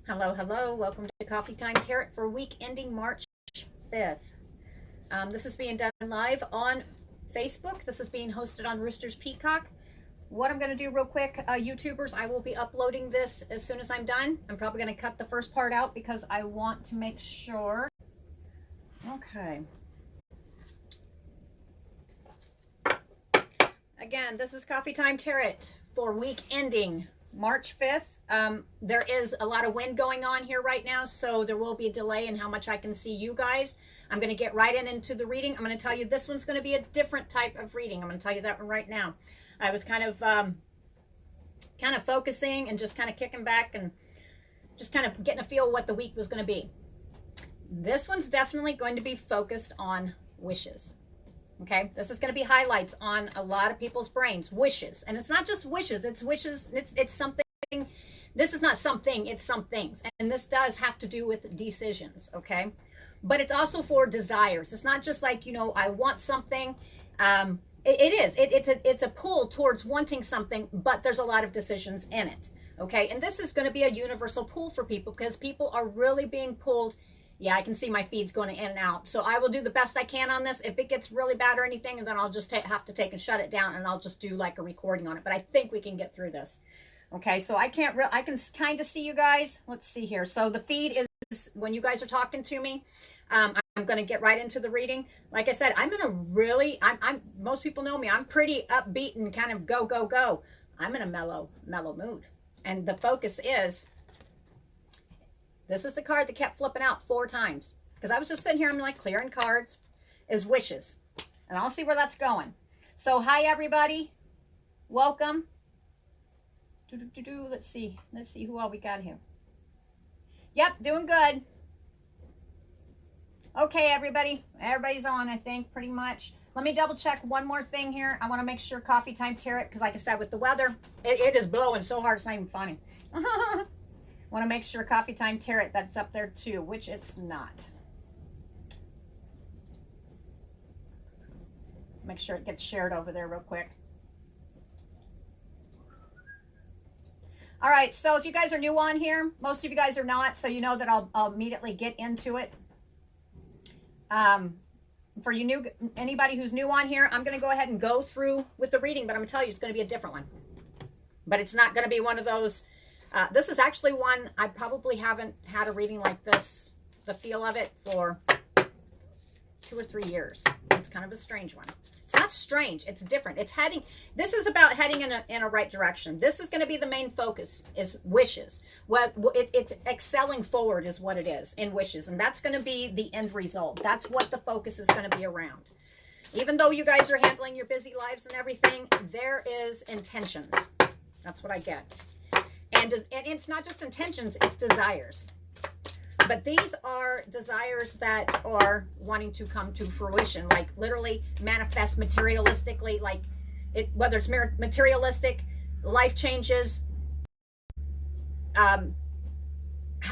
Hello, hello. Welcome to Coffee Time Tarot for week ending March 5th. This is being done live on Facebook. This is being hosted on Roosters Peacock. What I'm going to do real quick, YouTubers, I will be uploading this as soon as I'm done. I'm probably going to cut the first part out because I want to make sure. Okay. Again, this is Coffee Time Tarot for week ending March 5th. There is a lot of wind going on here right now, so there will be a delay in how much I can see you guys. I'm going to get right into the reading. I'm going to tell you this one's going to be a different type of reading. I'm going to tell you that one right now. I was kind of focusing and just kind of kicking back and just kind of getting a feel of what the week was going to be. This one's definitely going to be focused on wishes. Okay, this is going to be highlights on a lot of people's brains. Wishes, and it's not just wishes. It's wishes. It's something. This is not something, it's some things. And this does have to do with decisions, okay? But it's also for desires. It's not just like, you know, I want something. It's a pull towards wanting something, but there's a lot of decisions in it, okay? And this is going to be a universal pull for people because people are really being pulled. Yeah, I can see my feed's going in and out. So I will do the best I can on this. If it gets really bad or anything, then I'll just have to take and shut it down, and I'll just do like a recording on it. But I think we can get through this. Okay, so I can kind of see you guys. Let's see here. So the feed is when you guys are talking to me. I'm going to get right into the reading. Like I said, I'm in a really, most people know me. I'm pretty upbeat and kind of go, go, go. I'm in a mellow mood. And the focus is, this is the card that kept flipping out 4 times. Because I was just sitting here, I'm like clearing cards, is wishes. And I'll see where that's going. So hi, everybody. Welcome. Let's see who all we got here. Yep, doing good. Okay, everybody's on, I think, pretty much. Let me double check one more thing here. I want to make sure Coffee Time Tarot, because like I said, with the weather, it is blowing so hard it's not even funny. Want to make sure Coffee Time Tarot, that's up there too, which it's not. Make sure it gets shared over there real quick. All right, so if you guys are new on here, most of you guys are not, so you know that I'll immediately get into it. For you anybody who's new on here, I'm going to go ahead and go through with the reading, but I'm going to tell you it's going to be a different one. But it's not going to be one of those. This is actually one I probably haven't had a reading like this, the feel of it, for 2 or 3 years. It's kind of a strange one. It's not strange. It's different. It's heading. This is about heading in a right direction. This is going to be the main focus, is wishes. It's excelling forward is what it is in wishes. And that's going to be the end result. That's what the focus is going to be around. Even though you guys are handling your busy lives and everything, there is intentions. That's what I get. And it's not just intentions, it's desires. But these are desires that are wanting to come to fruition, like literally manifest materialistically, like whether it's materialistic, life changes,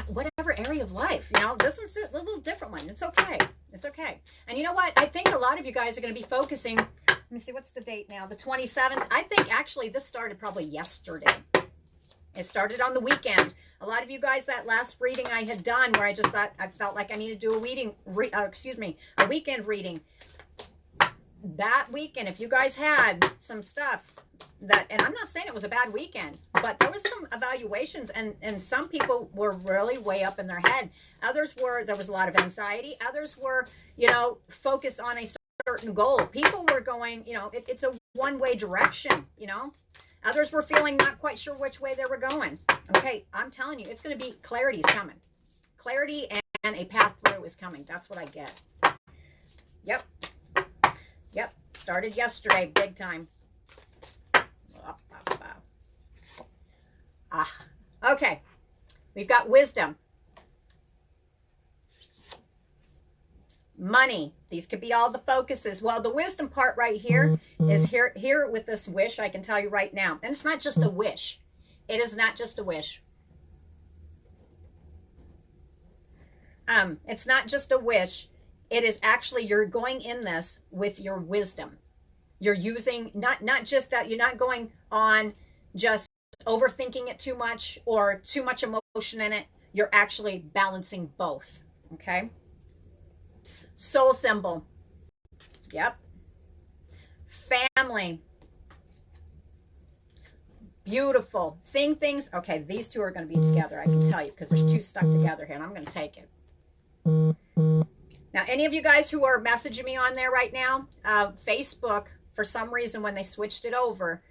whatever area of life, you know, this one's a little different one. It's okay. It's okay. And you know what? I think a lot of you guys are going to be focusing. Let me see, what's the date now? The 27th. I think actually this started probably yesterday. It started on the weekend. A lot of you guys, that last reading I had done where I just thought, I felt like I needed to do a weekend reading. That weekend, if you guys had some stuff that, and I'm not saying it was a bad weekend, but there was some evaluations, and some people were really way up in their head. Others were, there was a lot of anxiety. Others were, you know, focused on a certain goal. People were going, you know, it's a one-way direction, you know. Others were feeling not quite sure which way they were going. Okay, I'm telling you, it's going to be, clarity's coming. Clarity and a path through is coming. That's what I get. Yep. Yep. Started yesterday, big time. Okay. We've got wisdom. Money. These could be all the focuses. Well, the wisdom part right here is here with this wish, I can tell you right now. And it's not just a wish. It is not just a wish. It's not just a wish. It is actually, you're going in this with your wisdom. You're using, not just that, you're not going on just overthinking it too much or too much emotion in it. you're actually balancing both. Okay. Soul symbol. Yep. Family. Beautiful. Seeing things. Okay, these two are going to be together, I can tell you, because there's two stuck together here, and I'm going to take it. Now, any of you guys who are messaging me on there right now, Facebook, for some reason, when they switched it over,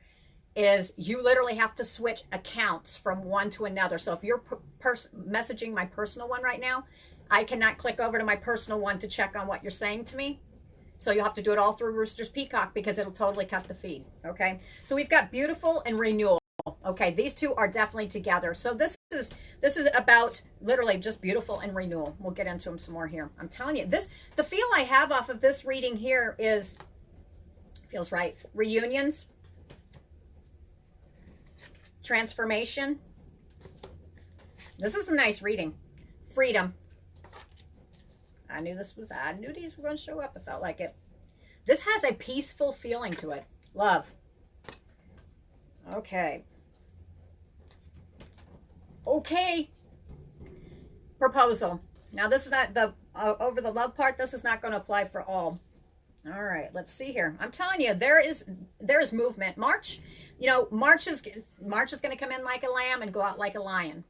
is you literally have to switch accounts from one to another. So if you're messaging my personal one right now, I cannot click over to my personal one to check on what you're saying to me. So you'll have to do it all through Roosters Peacock because it'll totally cut the feed. Okay. So we've got beautiful and renewal. Okay. These two are definitely together. So this is about literally just beautiful and renewal. We'll get into them some more here. I'm telling you, the feel I have off of this reading here is, feels right. Reunions. Transformation. This is a nice reading. Freedom. I knew these were going to show up. It felt like it. This has a peaceful feeling to it. Love. Okay. Okay. Proposal. Now this is not the over the love part. This is not going to apply for all. All right. Let's see here. I'm telling you, there is movement. March. You know, March is going to come in like a lamb and go out like a lion.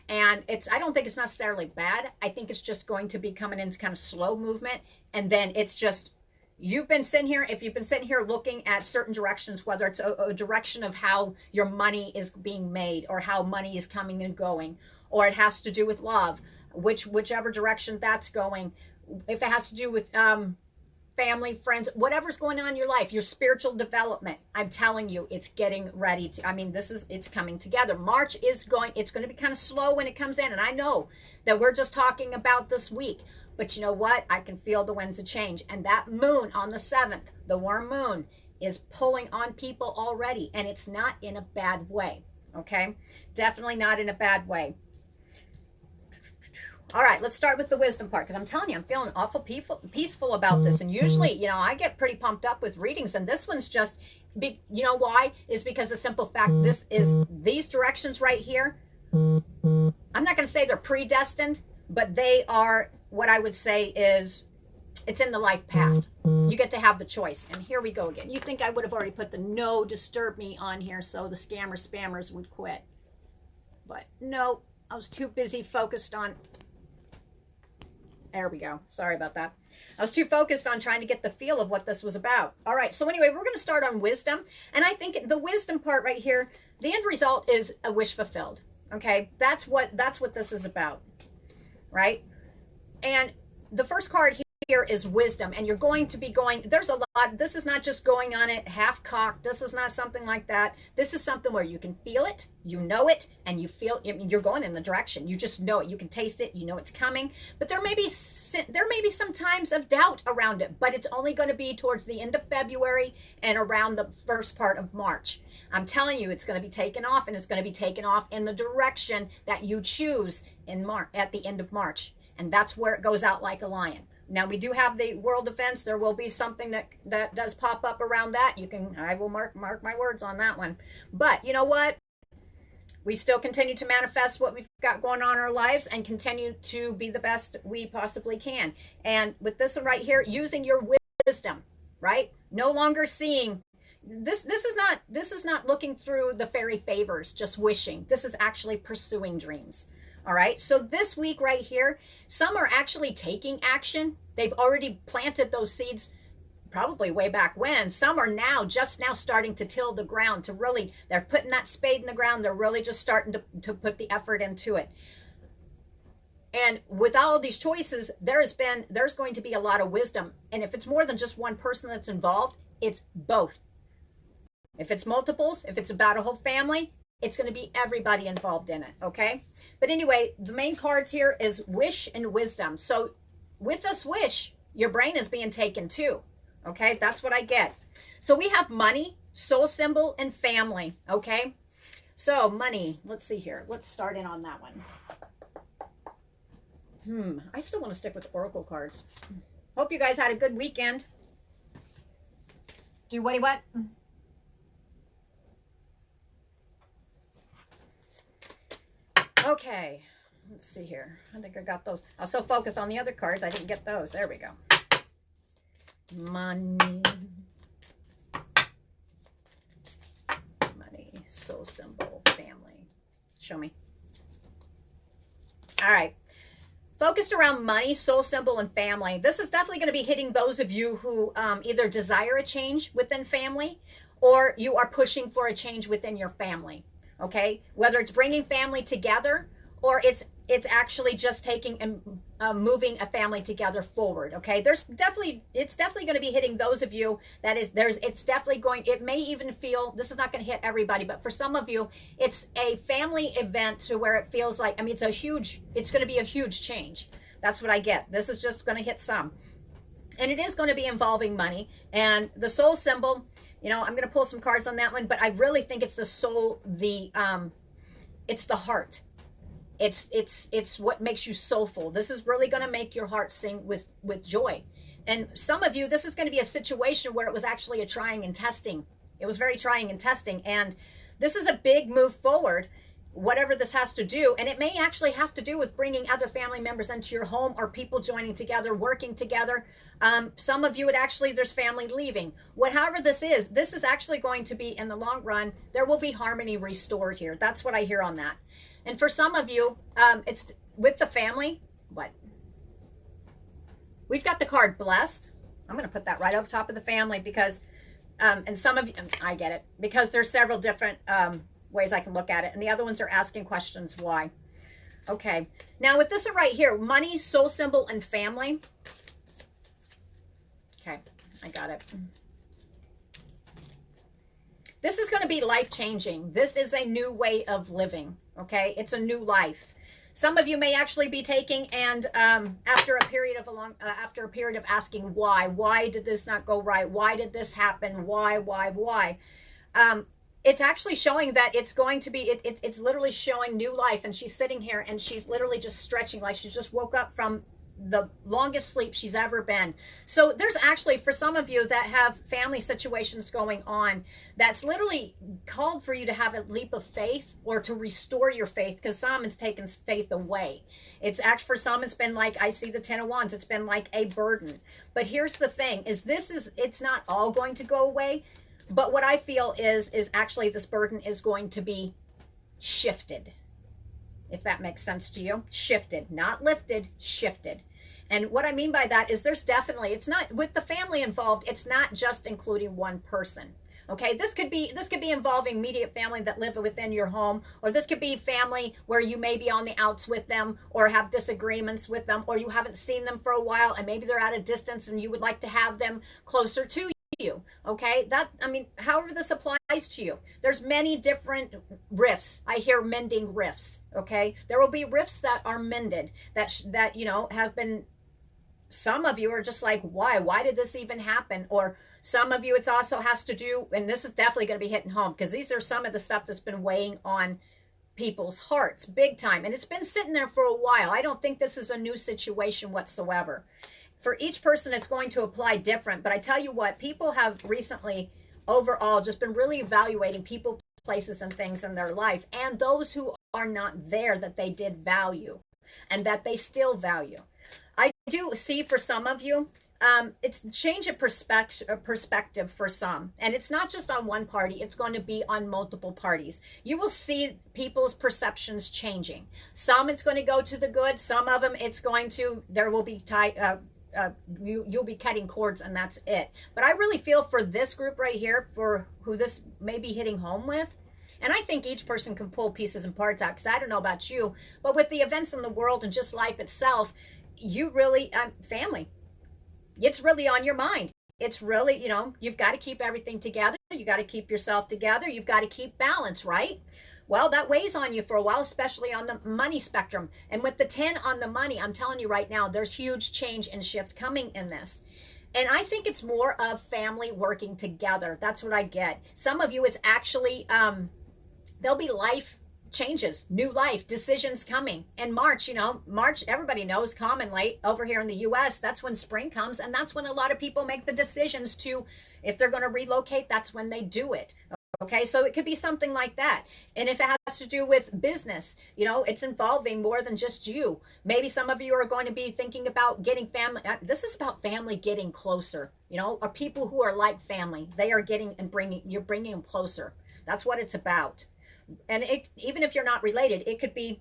And I don't think it's necessarily bad. I think it's just going to be coming into kind of slow movement. And then it's just, if you've been sitting here looking at certain directions, whether it's a direction of how your money is being made or how money is coming and going, or it has to do with love, whichever direction that's going, if it has to do with family, friends, whatever's going on in your life, your spiritual development, I'm telling you, it's getting ready to, it's coming together. March it's going to be kind of slow when it comes in. And I know that we're just talking about this week, but you know what? I can feel the winds of change. And that moon on the 7th, the warm moon, is pulling on people already. And it's not in a bad way. Okay. Definitely not in a bad way. All right, let's start with the wisdom part, because I'm telling you, I'm feeling awful peaceful about this. And usually, you know, I get pretty pumped up with readings, and this one's just, you know why? Is because the simple fact, these directions right here, I'm not going to say they're predestined, but they are, what I would say is, it's in the life path. You get to have the choice. And here we go again. You think I would have already put the no disturb me on here so the spammers would quit. But no, I was too busy focused on... There we go. Sorry about that. I was too focused on trying to get the feel of what this was about. All right. So anyway, we're going to start on wisdom. And I think the wisdom part right here, the end result is a wish fulfilled. Okay. That's what this is about. Right. And the first card here is wisdom. And you're going to be going, there's a lot. This is not just going on it half cocked. This is not something like that. This is something where you can feel it, you know it, and you feel you're going in the direction. You just know it. You can taste it. You know it's coming. But there may be some times of doubt around it, but it's only going to be towards the end of February and around the first part of March. I'm telling you, it's going to be taken off, and it's going to be taken off in the direction that you choose in at the end of March. And that's where it goes out like a lion. Now, we do have the world events. There will be something that does pop up around that. I will mark my words on that one. But you know what? We still continue to manifest what we've got going on in our lives and continue to be the best we possibly can. And with this one right here, using your wisdom, right? No longer seeing this is not looking through the fairy favors, just wishing. This is actually pursuing dreams. All right. So this week right here, some are actually taking action. They've already planted those seeds probably way back when. Some are just now starting to till the ground to really, they're putting that spade in the ground. They're really just starting to put the effort into it. And with all of these choices, there's going to be a lot of wisdom. And if it's more than just one person that's involved, it's both. If it's multiples, if it's about a whole family, it's going to be everybody involved in it, okay? But anyway, the main cards here is wish and wisdom. So with this wish, your brain is being taken too, okay? That's what I get. So we have money, soul symbol, and family, okay? So money, let's see here. Let's start in on that one. I still want to stick with oracle cards. Hope you guys had a good weekend. Do what? Okay, Let's see here. I think I got those. I was so focused on the other cards, I didn't get those. There we go. Money. Money, soul symbol, family. Show me. All right. Focused around money, soul symbol, and family. This is definitely going to be hitting those of you who either desire a change within family or you are pushing for a change within your family. Okay? Whether it's bringing family together or it's actually just taking and moving a family together forward. Okay? It's definitely going to be hitting those of you it may even feel, this is not going to hit everybody, but for some of you, it's a family event to where it feels like, I mean, it's going to be a huge change. That's what I get. This is just going to hit some. And it is going to be involving money. And the soul symbol, you know, I'm going to pull some cards on that one, but I really think it's the soul, it's the heart. It's what makes you soulful. This is really going to make your heart sing with joy. And some of you, this is going to be a situation where it was actually a trying and testing. It was very trying and testing. And this is a big move forward, whatever this has to do. And it may actually have to do with bringing other family members into your home or people joining together, working together. Some of you, there's family leaving. However this is actually going to be, in the long run, there will be harmony restored here. That's what I hear on that. And for some of you, it's with the family. What? We've got the card blessed. I'm going to put that right over top of the family because, and some of you, I get it, because there's several different ways I can look at it. And the other ones are asking questions why. Okay. Now with this right here, money, soul symbol, and family. Okay. I got it. This is going to be life-changing. This is a new way of living. Okay, it's a new life. Some of you may actually be taking and after a period of asking why did this not go right? Why did this happen? Why? It's actually showing that it's going to be. It's literally showing new life. And she's sitting here and she's literally just stretching like she just woke up from the longest sleep she's ever been. So there's actually, for some of you that have family situations going on, that's literally called for you to have a leap of faith or to restore your faith, because some it's taken faith away. It's actually, for some, it's been like, I see the 10 of Wands, it's been like a burden. But here's the thing, it's not all going to go away, but what I feel is actually this burden is going to be shifted. If that makes sense to you. Shifted, not lifted, shifted. And what I mean by that is there's definitely, it's not, with the family involved, it's not just including one person. Okay, this could be involving immediate family that live within your home, or this could be family where you may be on the outs with them or have disagreements with them, or you haven't seen them for a while and maybe they're at a distance and you would like to have them closer to you. Okay, however this applies to you, there's many different rifts. I hear mending rifts. Okay, there will be rifts that are mended that you know have been. Some of you are just like, why did this even happen? Or some of you, it also has to do, and this is definitely going to be hitting home, because these are some of the stuff that's been weighing on people's hearts big time, and it's been sitting there for a while. I don't think this is a new situation whatsoever. For each person, it's going to apply different. But I tell you what, people have recently, overall, just been really evaluating people, places, and things in their life. And those who are not there that they did value and that they still value. I do see for some of you, it's change of perspective for some. And it's not just on one party. It's going to be on multiple parties. You will see people's perceptions changing. Some it's going to go to the good. Some of them it's going to, there will be you'll be cutting cords and that's it. But I really feel for this group right here, for who this may be hitting home with, and I think each person can pull pieces and parts out, because I don't know about you, but with the events in the world and just life itself, you really, family, it's really on your mind. It's really, you know, you've got to keep everything together. You got to keep yourself together. You've got to keep balance, right? Well, that weighs on you for a while, especially on the money spectrum. And with the 10 on the money, I'm telling you right now, there's huge change and shift coming in this. And I think it's more of family working together. That's what I get. Some of you, it's actually, there'll be life changes, new life, decisions coming. In March, you know, March, everybody knows commonly over here in the US, that's when spring comes. And that's when a lot of people make the decisions to, if they're going to relocate, that's when they do it. Okay, so it could be something like that. And if it has to do with business, you know, it's involving more than just you. Maybe some of you are going to be thinking about getting family. This is about family getting closer, you know, or people who are like family. They are getting and you're bringing them closer. That's what it's about. And even if you're not related, it could be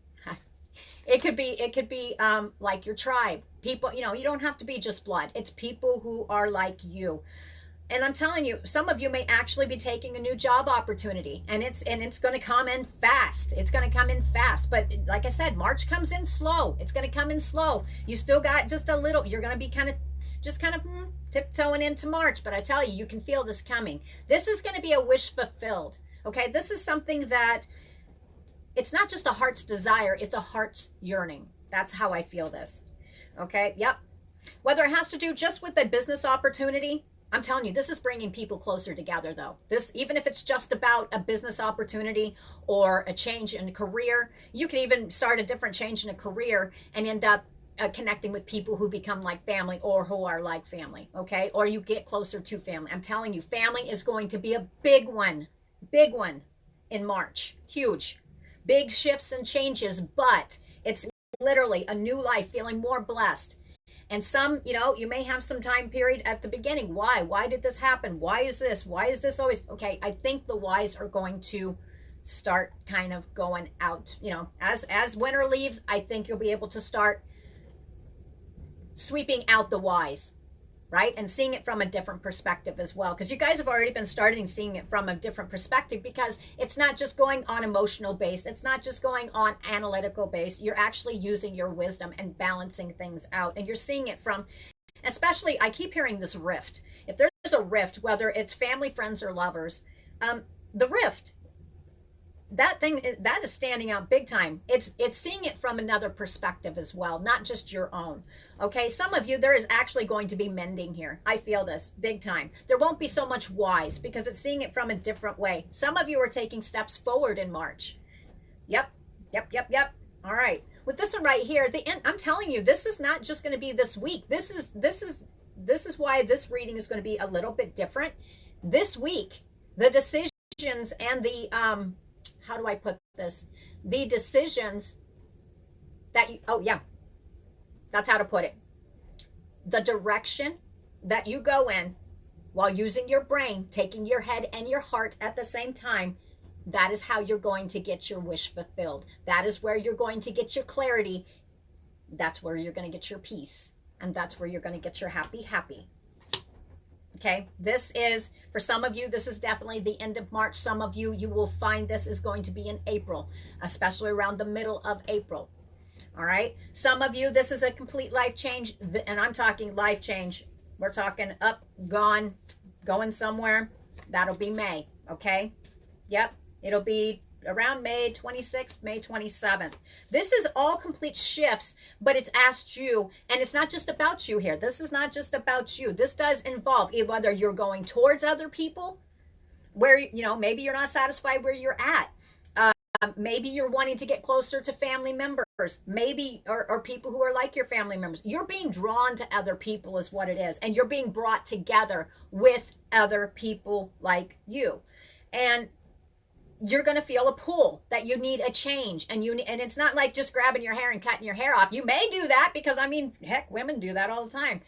like your tribe. People, you know, you don't have to be just blood. It's people who are like you. And I'm telling you, some of you may actually be taking a new job opportunity, and it's going to come in fast. It's going to come in fast. But like I said, March comes in slow. It's going to come in slow. You still got just a little. You're going to be kind of tiptoeing into March. But I tell you, you can feel this coming. This is going to be a wish fulfilled. Okay, this is something that it's not just a heart's desire. It's a heart's yearning. That's how I feel this. Okay, yep. Whether it has to do just with a business opportunity, I'm telling you, this is bringing people closer together, though. This, even if it's just about a business opportunity or a change in career, you could even start a different change in a career and end up connecting with people who become like family or who are like family, okay? Or you get closer to family. I'm telling you, family is going to be a big one in March. Huge. Big shifts and changes, but it's literally a new life, feeling more blessed. And some, you know, you may have some time period at the beginning. Why? Why did this happen? Why is this? Why is this always? Okay, I think the whys are going to start kind of going out. You know, as winter leaves, I think you'll be able to start sweeping out the whys, right? And seeing it from a different perspective as well. Because you guys have already been starting seeing it from a different perspective, because it's not just going on emotional base. It's not just going on analytical base. You're actually using your wisdom and balancing things out. And you're seeing it from, especially, I keep hearing this rift. If there's a rift, whether it's family, friends, or lovers, the rift, that is standing out big time. It's seeing it from another perspective as well, not just your own. Okay, some of you, there is actually going to be mending here. I feel this big time. There won't be so much whys because it's seeing it from a different way. Some of you are taking steps forward in March. Yep. All right, with this one right here, the end, I'm telling you, this is not just going to be this week. This is why this reading is going to be a little bit different. This week, the decisions and the how do I put this? The decisions that you, oh yeah, that's how to put it. The direction that you go in while using your brain, taking your head and your heart at the same time, that is how you're going to get your wish fulfilled. That is where you're going to get your clarity. That's where you're going to get your peace. And that's where you're going to get your happy. Okay, this is, for some of you, this is definitely the end of March. Some of you, you will find this is going to be in April, especially around the middle of April. All right, some of you, this is a complete life change, and I'm talking life change. We're talking up, gone, going somewhere. That'll be May, okay? Yep, it'll be around May 26th, May 27th. This is all complete shifts, but it's asked you, and it's not just about you here. This is not just about you. This does involve whether you're going towards other people, where, you know, maybe you're not satisfied where you're at. Maybe you're wanting to get closer to family members, maybe, or people who are like your family members. You're being drawn to other people is what it is, and you're being brought together with other people like you. And you're going to feel a pull that you need a change, and it's not like just grabbing your hair and cutting your hair off. You may do that because, I mean, heck, women do that all the time.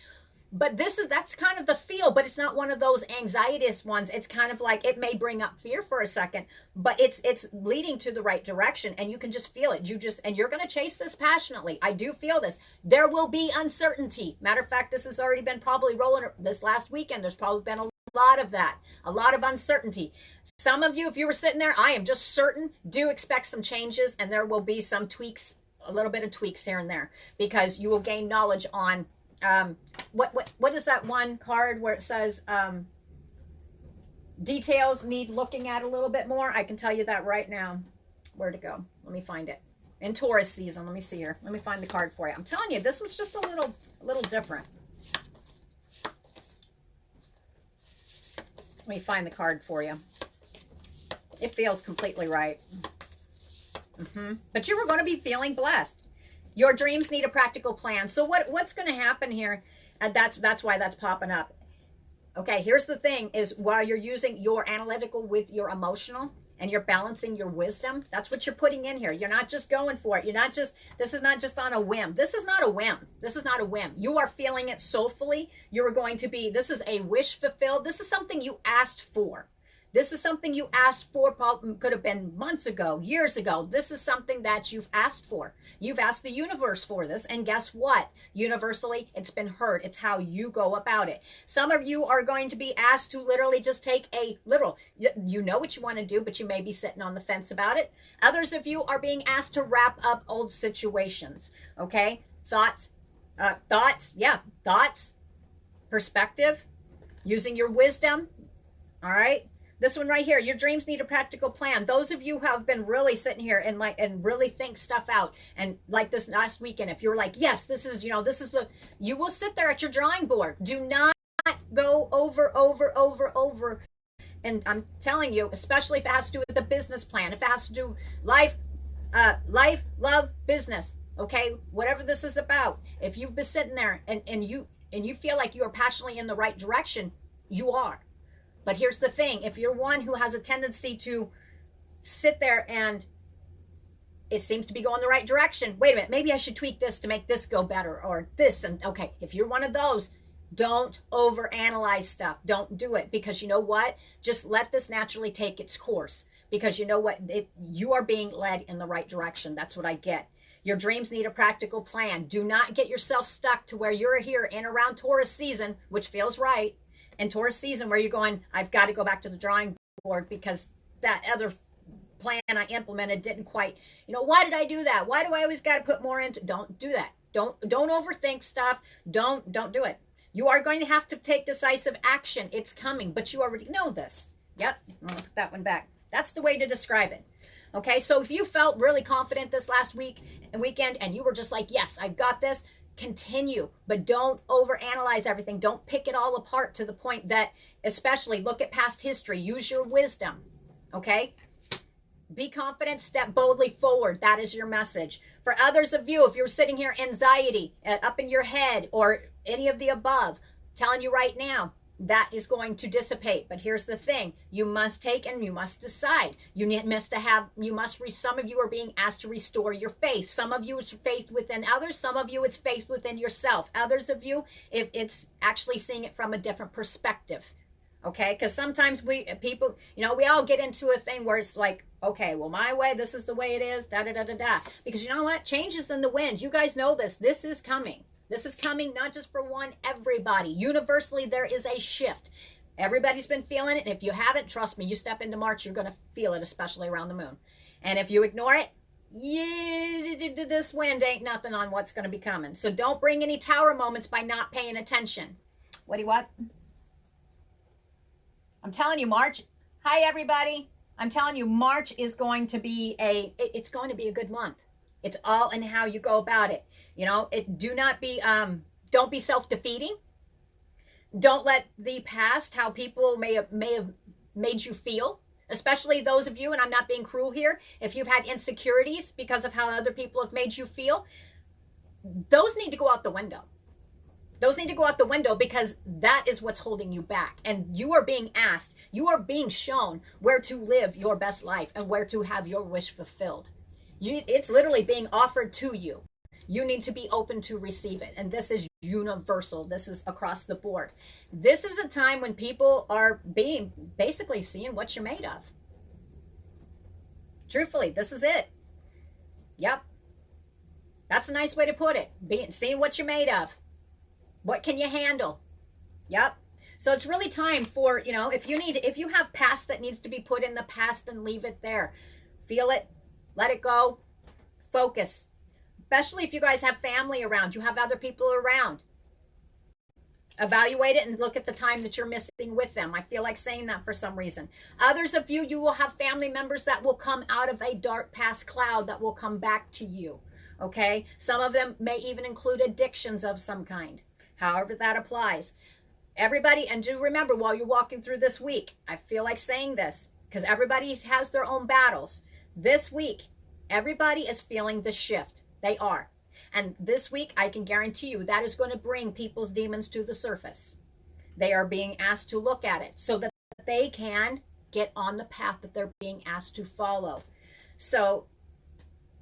But that's kind of the feel, but it's not one of those anxietous ones. It's kind of like, it may bring up fear for a second, but it's leading to the right direction, and you can just feel it. And you're going to chase this passionately. I do feel this. There will be uncertainty. Matter of fact, this has already been probably rolling this last weekend. There's probably been a lot of that, a lot of uncertainty. Some of you, if you were sitting there, I am just certain, do expect some changes, and there will be some tweaks, a little bit of tweaks here and there, because you will gain knowledge on what is that one card where it says details need looking at a little bit more. I can tell you that right now. Where to go? Let me find it. In Taurus season, let me see here. Let me find the card for you. I'm telling you, this one's just a little different. Let me find the card for you. It feels completely right. But you were going to be feeling blessed. Your dreams need a practical plan. So what's going to happen here? And that's why that's popping up. Okay, here's the thing is while you're using your analytical with your emotional and you're balancing your wisdom, that's what you're putting in here. You're not just going for it. You're not just, this is not just on a whim. This is not a whim. This is not a whim. You are feeling it soulfully. You're going to be, this is a wish fulfilled. This is something you asked for. This is something you asked for, could have been months ago, years ago. This is something that you've asked for. You've asked the universe for this, and guess what? Universally, it's been heard. It's how you go about it. Some of you are going to be asked to literally just take a literal, you know what you want to do, but you may be sitting on the fence about it. Others of you are being asked to wrap up old situations, okay? Thoughts, perspective, using your wisdom, all right? This one right here, your dreams need a practical plan. Those of you who have been really sitting here and really think stuff out, and like this last weekend, if you're like, yes, this is, you will sit there at your drawing board. Do not go over. And I'm telling you, especially if it has to do with the business plan, if it has to do life, love, business, okay, whatever this is about. If you've been sitting there and you feel like you are passionately in the right direction, you are. But here's the thing, if you're one who has a tendency to sit there and it seems to be going the right direction, wait a minute, maybe I should tweak this to make this go better, or this, and okay, if you're one of those, don't overanalyze stuff. Don't do it, because you know what? Just let this naturally take its course, because you know what? You are being led in the right direction. That's what I get. Your dreams need a practical plan. Do not get yourself stuck to where you're here in around Taurus season, which feels right. And Taurus season where you're going, I've got to go back to the drawing board because that other plan I implemented didn't quite, why did I do that? Why do I always got to put more into? Don't do that. Don't overthink stuff. Don't do it. You are going to have to take decisive action. It's coming, but you already know this. Yep. I'll put that one back. That's the way to describe it. Okay. So if you felt really confident this last weekend and you were just like, yes, I've got this, continue, but don't overanalyze everything. Don't pick it all apart to the point that, especially look at past history, use your wisdom, okay? Be confident, step boldly forward. That is your message. For others of you, if you're sitting here, anxiety up in your head or any of the above, telling you right now, that is going to dissipate. But here's the thing, you must take and you must decide. Some of you are being asked to restore your faith. Some of you it's faith within others. Some of you it's faith within yourself. Others of you, it's actually seeing it from a different perspective. Okay, because sometimes we all get into a thing where it's like, okay, well, my way, this is the way it is, da. Because you know what? Change is in the wind. You guys know this. This is coming. This is coming not just for one, everybody. Universally, there is a shift. Everybody's been feeling it. And if you haven't, trust me, you step into March, you're going to feel it, especially around the moon. And if you ignore it, this wind ain't nothing on what's going to be coming. So don't bring any tower moments by not paying attention. What? I'm telling you, March. Hi, everybody. I'm telling you, March is going to be it's going to be a good month. It's all in how you go about it. Don't be self-defeating. Don't let the past, how people may have made you feel, especially those of you, and I'm not being cruel here, if you've had insecurities because of how other people have made you feel, those need to go out the window. Those need to go out the window, because that is what's holding you back. And you are being asked, you are being shown where to live your best life and where to have your wish fulfilled. It's literally being offered to you. You need to be open to receive it. And this is universal. This is across the board. This is a time when people are basically seeing what you're made of. Truthfully, this is it. Yep. That's a nice way to put it. Seeing what you're made of. What can you handle? Yep. So it's really time for, if you have past that needs to be put in the past, then leave it there. Feel it. Let it go. Focus. Especially if you guys have family around, you have other people around. Evaluate it and look at the time that you're missing with them. I feel like saying that for some reason. Others of you, you will have family members that will come out of a dark past cloud that will come back to you. Okay? Some of them may even include addictions of some kind. However that applies. Everybody, and do remember while you're walking through this week, I feel like saying this because everybody has their own battles. This week, everybody is feeling the shift. They are. And this week, I can guarantee you that is going to bring people's demons to the surface. They are being asked to look at it so that they can get on the path that they're being asked to follow. So,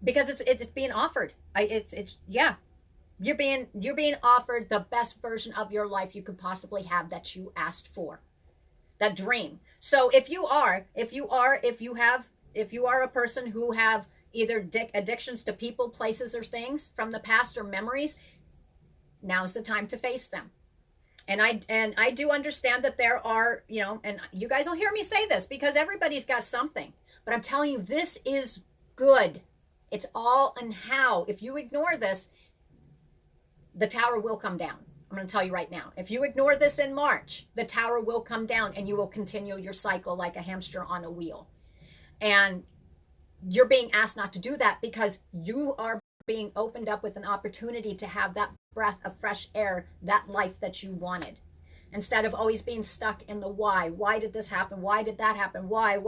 because it's being offered. Yeah. You're being offered the best version of your life you could possibly have that you asked for. That dream. So if you are a person who have either addictions to people, places, or things from the past or memories, now's the time to face them. And I do understand that there are, and you guys will hear me say this because everybody's got something. But I'm telling you, this is good. It's all in how. If you ignore this, the tower will come down. I'm going to tell you right now. If you ignore this in March, the tower will come down and you will continue your cycle like a hamster on a wheel. And you're being asked not to do that because you are being opened up with an opportunity to have that breath of fresh air, that life that you wanted. Instead of always being stuck in the why. Why did this happen? Why did that happen? Why?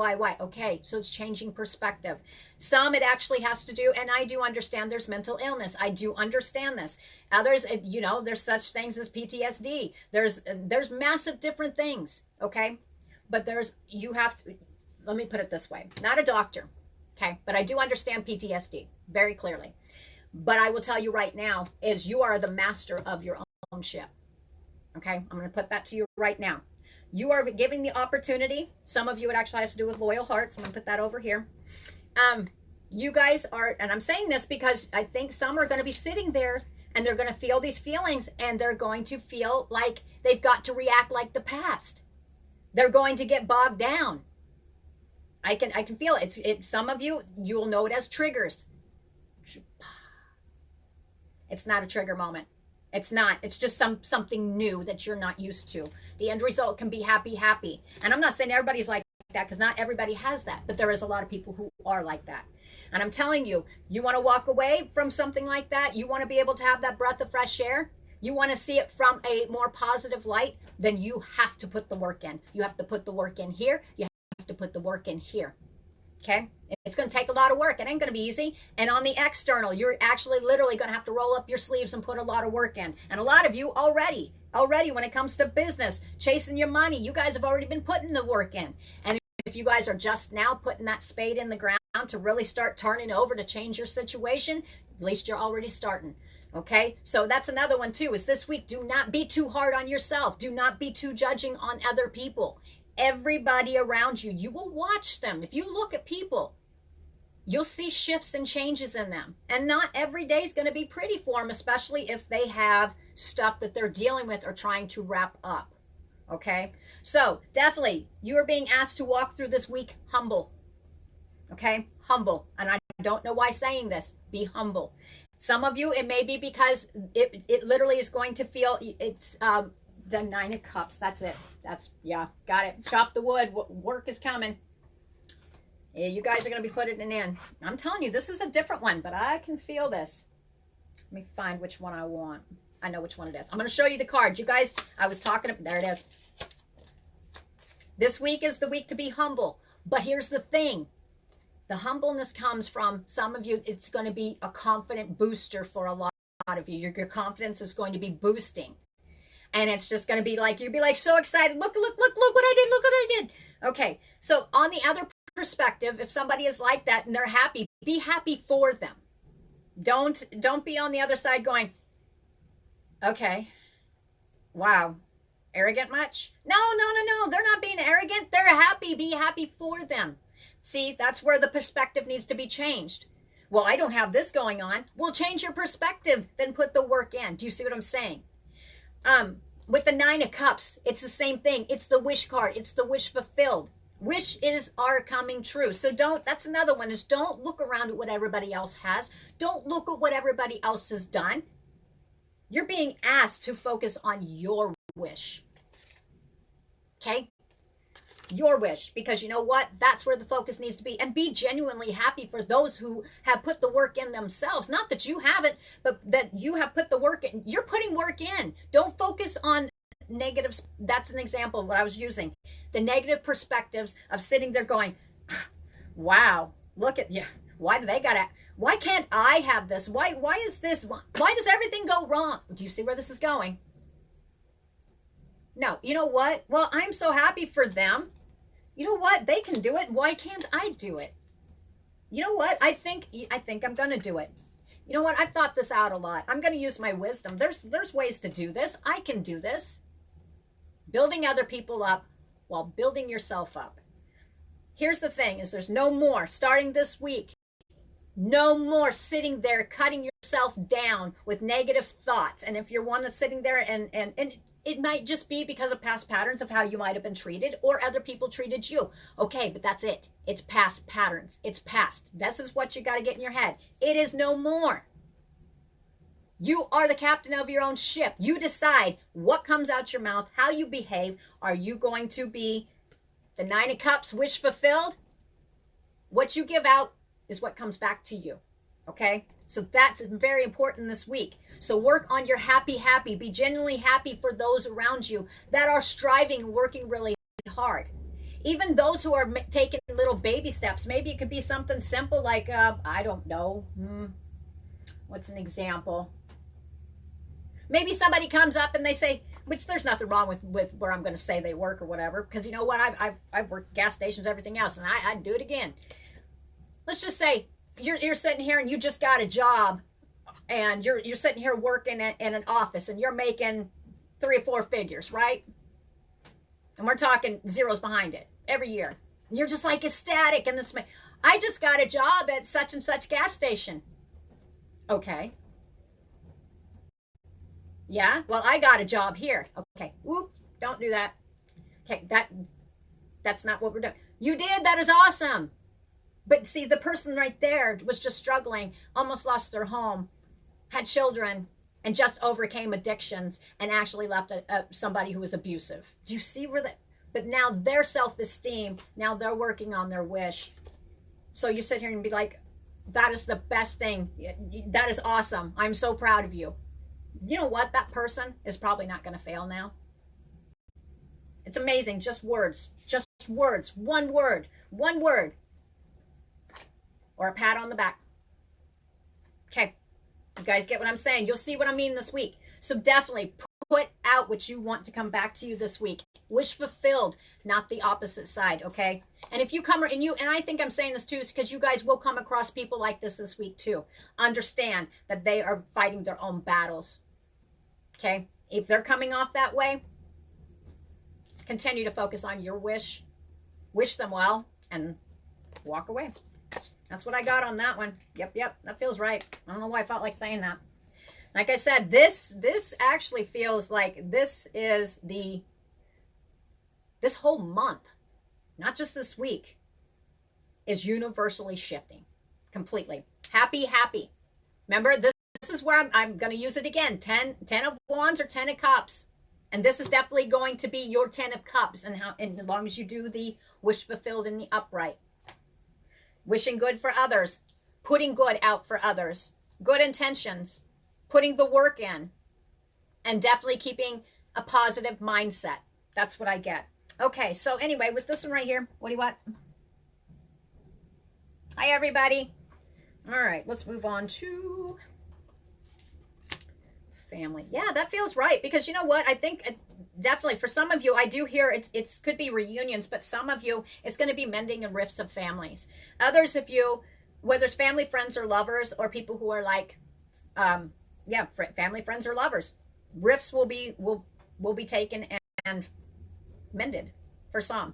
Okay, so it's changing perspective. Some it actually has to do, and I do understand there's mental illness. I do understand this. Others, there's such things as PTSD. There's massive different things, okay? But let me put it this way. Not a doctor, okay? But I do understand PTSD very clearly. But I will tell you right now is you are the master of your own ship. Okay, I'm going to put that to you right now. You are giving the opportunity. Some of you, it actually has to do with loyal hearts. I'm going to put that over here. You guys are, and I'm saying this because I think some are going to be sitting there and they're going to feel these feelings and they're going to feel like they've got to react like the past. They're going to get bogged down. I can feel it. Some of you, you'll know it as triggers. It's not a trigger moment. It's not. It's just something new that you're not used to. The end result can be happy. And I'm not saying everybody's like that because not everybody has that. But there is a lot of people who are like that. And I'm telling you, you want to walk away from something like that? You want to be able to have that breath of fresh air? You want to see it from a more positive light? Then you have to put the work in. You have to put the work in here. You have to put the work in here. Okay? It's going to take a lot of work. It ain't going to be easy. And on the external, you're actually literally going to have to roll up your sleeves and put a lot of work in. And a lot of you already when it comes to business, chasing your money, you guys have already been putting the work in. And if you guys are just now putting that spade in the ground to really start turning over to change your situation, at least you're already starting. Okay? So that's another one too, is this week, do not be too hard on yourself. Do not be too judging on other people. Everybody around you, you will watch them. If you look at people, you'll see shifts and changes in them. And not every day is going to be pretty for them, especially if they have stuff that they're dealing with or trying to wrap up. Okay? So definitely, you are being asked to walk through this week humble. Okay? Humble. And I don't know why saying this. Be humble. Some of you, it may be because it literally is going to feel, it's the 9 of Cups. That's it. Yeah, got it. Chop the wood. Work is coming. Yeah, you guys are going to be putting it in. I'm telling you, this is a different one, but I can feel this. Let me find which one I want. I know which one it is. I'm going to show you the cards. You guys, I was talking, there it is. This week is the week to be humble. But here's the thing. The humbleness comes from some of you. It's going to be a confident booster for a lot of you. Your confidence is going to be boosting. And it's just going to be like, you'll be like so excited. Look what I did. Look what I did. Okay. So on the other perspective, if somebody is like that and they're happy, be happy for them. Don't be on the other side going, okay, wow, arrogant much? No. They're not being arrogant. They're happy. Be happy for them. See, that's where the perspective needs to be changed. Well, I don't have this going on. Well, change your perspective, then put the work in. Do you see what I'm saying? With the 9 of Cups, it's the same thing. It's the wish card. It's the wish fulfilled. Wishes are coming true. So that's another one, is don't look around at what everybody else has. Don't look at what everybody else has done. You're being asked to focus on your wish. Okay? Your wish, because you know what? That's where the focus needs to be. And be genuinely happy for those who have put the work in themselves. Not that you haven't, but that you have put the work in. You're putting work in. Don't focus on negatives. That's an example of what I was using. The negative perspectives of sitting there going, wow, look at you. Why can't I have this? Why is this? Why does everything go wrong? Do you see where this is going? No, you know what? Well, I'm so happy for them. You know what? They can do it. Why can't I do it? You know what? I think I'm going to do it. You know what? I've thought this out a lot. I'm going to use my wisdom. There's ways to do this. I can do this. Building other people up while building yourself up. Here's the thing is there's no more, starting this week, no more sitting there cutting yourself down with negative thoughts. And if you're one that's sitting there and it might just be because of past patterns of how you might have been treated or other people treated you. Okay, but that's it. It's past patterns. It's past. This is what you got to get in your head. It is no more. You are the captain of your own ship. You decide what comes out your mouth, how you behave. Are you going to be the 9 of Cups, wish fulfilled? What you give out is what comes back to you. Okay? So that's very important this week. So work on your happy. Be genuinely happy for those around you that are striving and working really hard. Even those who are taking little baby steps. Maybe it could be something simple like, I don't know. What's an example? Maybe somebody comes up and they say, which there's nothing wrong with where I'm going to say they work or whatever, because you know what? I've worked gas stations, everything else, and I'd do it again. Let's just say you're sitting here and you just got a job, and you're sitting here working in an office, and you're making 3 or 4 figures, right? And we're talking zeros behind it every year. And you're just like ecstatic, and this, I just got a job at such and such gas station. Okay. Yeah, well, I got a job here. Okay, whoop, don't do that. Okay, that's not what we're doing. You did, that is awesome. But see, the person right there was just struggling, almost lost their home, had children, and just overcame addictions, and actually left somebody who was abusive. Do you see where that? But now their self-esteem, now they're working on their wish. So you sit here and be like, that is the best thing. That is awesome. I'm so proud of you. You know what? That person is probably not going to fail now. It's amazing. Just words. Just words. One word. Or a pat on the back. Okay. You guys get what I'm saying? You'll see what I mean this week. So definitely put out what you want to come back to you this week. Wish fulfilled, not the opposite side, okay? And if you come, and I think I'm saying this too, is because you guys will come across people like this week too. Understand that they are fighting their own battles. Okay, if they're coming off that way, continue to focus on your wish them well, and walk away. That's what I got on that one. Yep, that feels right. I don't know why I felt like saying that. Like I said, this actually feels like this is this whole month, not just this week, is universally shifting completely. Happy. Remember, this is where I'm going to use it again. 10 of Wands or 10 of Cups. And this is definitely going to be your 10 of Cups. And as long as you do the wish fulfilled in the upright. Wishing good for others. Putting good out for others. Good intentions. Putting the work in. And definitely keeping a positive mindset. That's what I get. Okay, so anyway, with this one right here, what do you want? Hi, everybody. All right, let's move on to family. Yeah, that feels right, because you know what? I think definitely for some of you, I do hear it could be reunions, but some of you, it's going to be mending and rifts of families. Others of you, whether it's family, friends, or lovers, or people who are like, family, friends, or lovers, rifts will be taken and mended for some.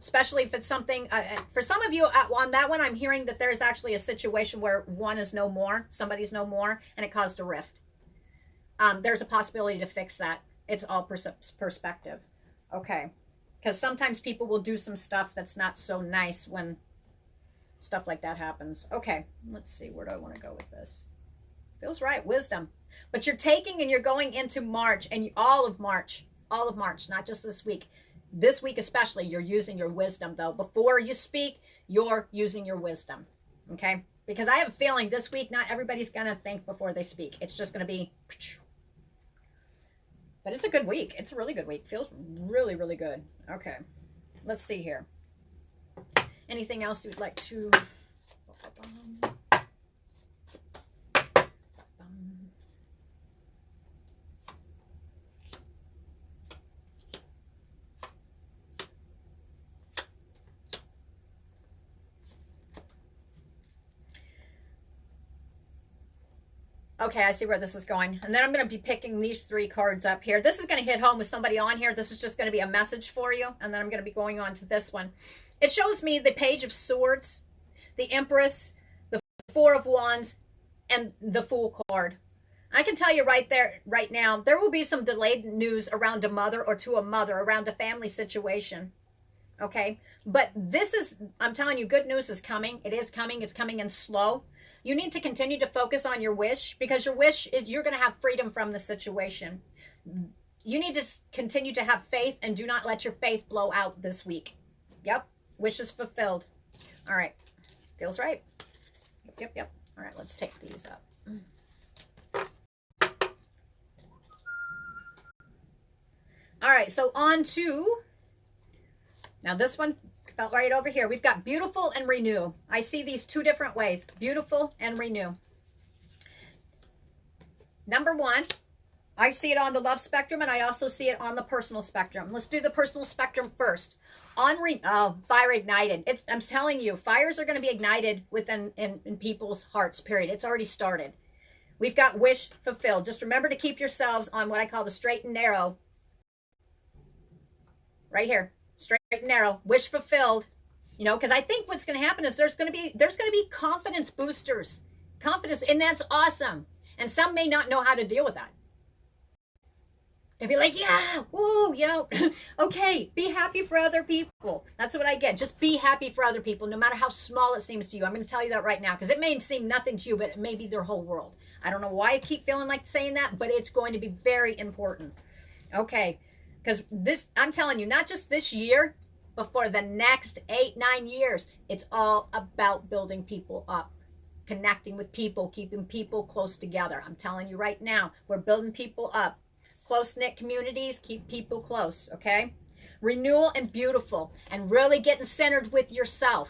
Especially if it's something, for some of you on that one, I'm hearing that there's actually a situation where one is no more, somebody's no more, and it caused a rift. There's a possibility to fix that. It's all perspective. Okay. Because sometimes people will do some stuff that's not so nice when stuff like that happens. Okay. Let's see. Where do I want to go with this? Feels right. Wisdom. But you're taking and you're going into March, and all of March, not just this week. This week especially, you're using your wisdom, though. Before you speak, you're using your wisdom. Okay? Because I have a feeling this week, not everybody's going to think before they speak. It's just going to be... But it's a good week. It's a really good week. Feels really, really good. Okay. Let's see here. Anything else you'd like to... Okay, I see where this is going. And then I'm going to be picking these 3 cards up here. This is going to hit home with somebody on here. This is just going to be a message for you. And then I'm going to be going on to this one. It shows me the Page of Swords, the Empress, the 4 of Wands, and the Fool card. I can tell you right there, right now, there will be some delayed news around a mother or to a mother, around a family situation. Okay? But this is, I'm telling you, good news is coming. It is coming. It's coming in slow. You need to continue to focus on your wish, because your wish is you're going to have freedom from the situation. You need to continue to have faith, and do not let your faith blow out this week. Yep. Wish is fulfilled. All right. Feels right. Yep. All right. Let's take these up. All right. So on to, now this one felt right over here. We've got beautiful and renew. I see these 2 different ways. Beautiful and renew. Number 1, I see it on the love spectrum, and I also see it on the personal spectrum. Let's do the personal spectrum first. On fire ignited. I'm telling you, fires are going to be ignited within in people's hearts, period. It's already started. We've got wish fulfilled. Just remember to keep yourselves on what I call the straight and narrow. Right here. Straight and narrow, wish fulfilled, you know, because I think what's going to happen is there's going to be confidence boosters, confidence, and that's awesome. And some may not know how to deal with that. They'll be like, yeah, woo, you know, okay, be happy for other people. That's what I get. Just be happy for other people, no matter how small it seems to you. I'm going to tell you that right now, because it may seem nothing to you, but it may be their whole world. I don't know why I keep feeling like saying that, but it's going to be very important. Okay. Because this, I'm telling you, not just this year, but for the next 8-9 years, it's all about building people up, connecting with people, keeping people close together. I'm telling you right now, we're building people up. Close-knit communities, keep people close, okay? Renewal and beautiful, and really getting centered with yourself.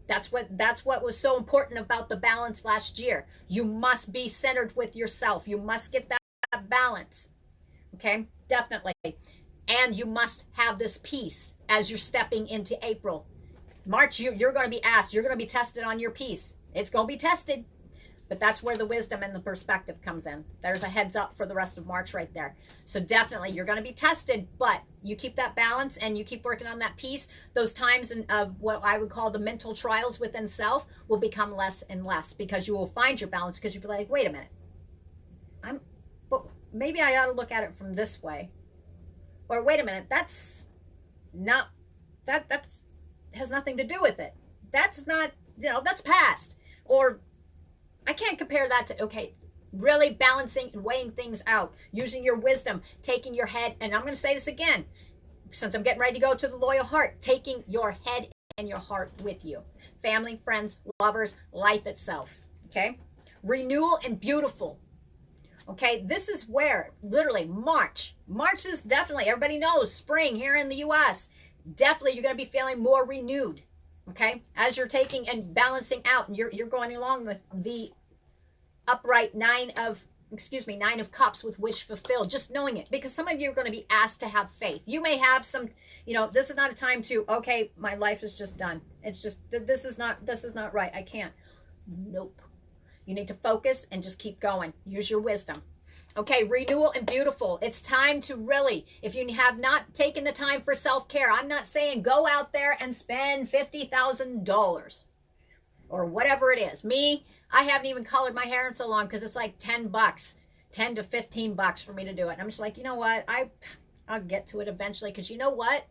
That's what was so important about the balance last year. You must be centered with yourself. You must get that balance, okay? Definitely. And you must have this peace as you're stepping into April. March, you're going to be asked. You're going to be tested on your peace. It's going to be tested. But that's where the wisdom and the perspective comes in. There's a heads up for the rest of March right there. So definitely, you're going to be tested. But you keep that balance and you keep working on that peace. Those times of what I would call the mental trials within self will become less and less, because you will find your balance, because you'll be like, wait a minute. But maybe I ought to look at it from this way. Or wait a minute, that's has nothing to do with it. That's not, that's past. Or I can't compare that to, okay, really balancing and weighing things out, using your wisdom, taking your head, and I'm going to say this again, since I'm getting ready to go to the loyal heart, taking your head and your heart with you. Family, friends, lovers, life itself, okay? Renewal and beautiful. Okay, this is where, literally, March is definitely, everybody knows, spring here in the U.S. Definitely, you're going to be feeling more renewed, okay? As you're taking and balancing out, and you're going along with the upright 9 of Cups with wish fulfilled, just knowing it. Because some of you are going to be asked to have faith. You may have some, this is not a time to, okay, my life is just done. It's just, this is not right. I can't. Nope. You need to focus and just keep going. Use your wisdom. Okay, renewal and beautiful. It's time to really, if you have not taken the time for self-care, I'm not saying go out there and spend $50,000 or whatever it is. Me, I haven't even colored my hair in so long because it's like $10, $10 to $15 for me to do it. And I'm just like, you know what? I'll get to it eventually, because you know what?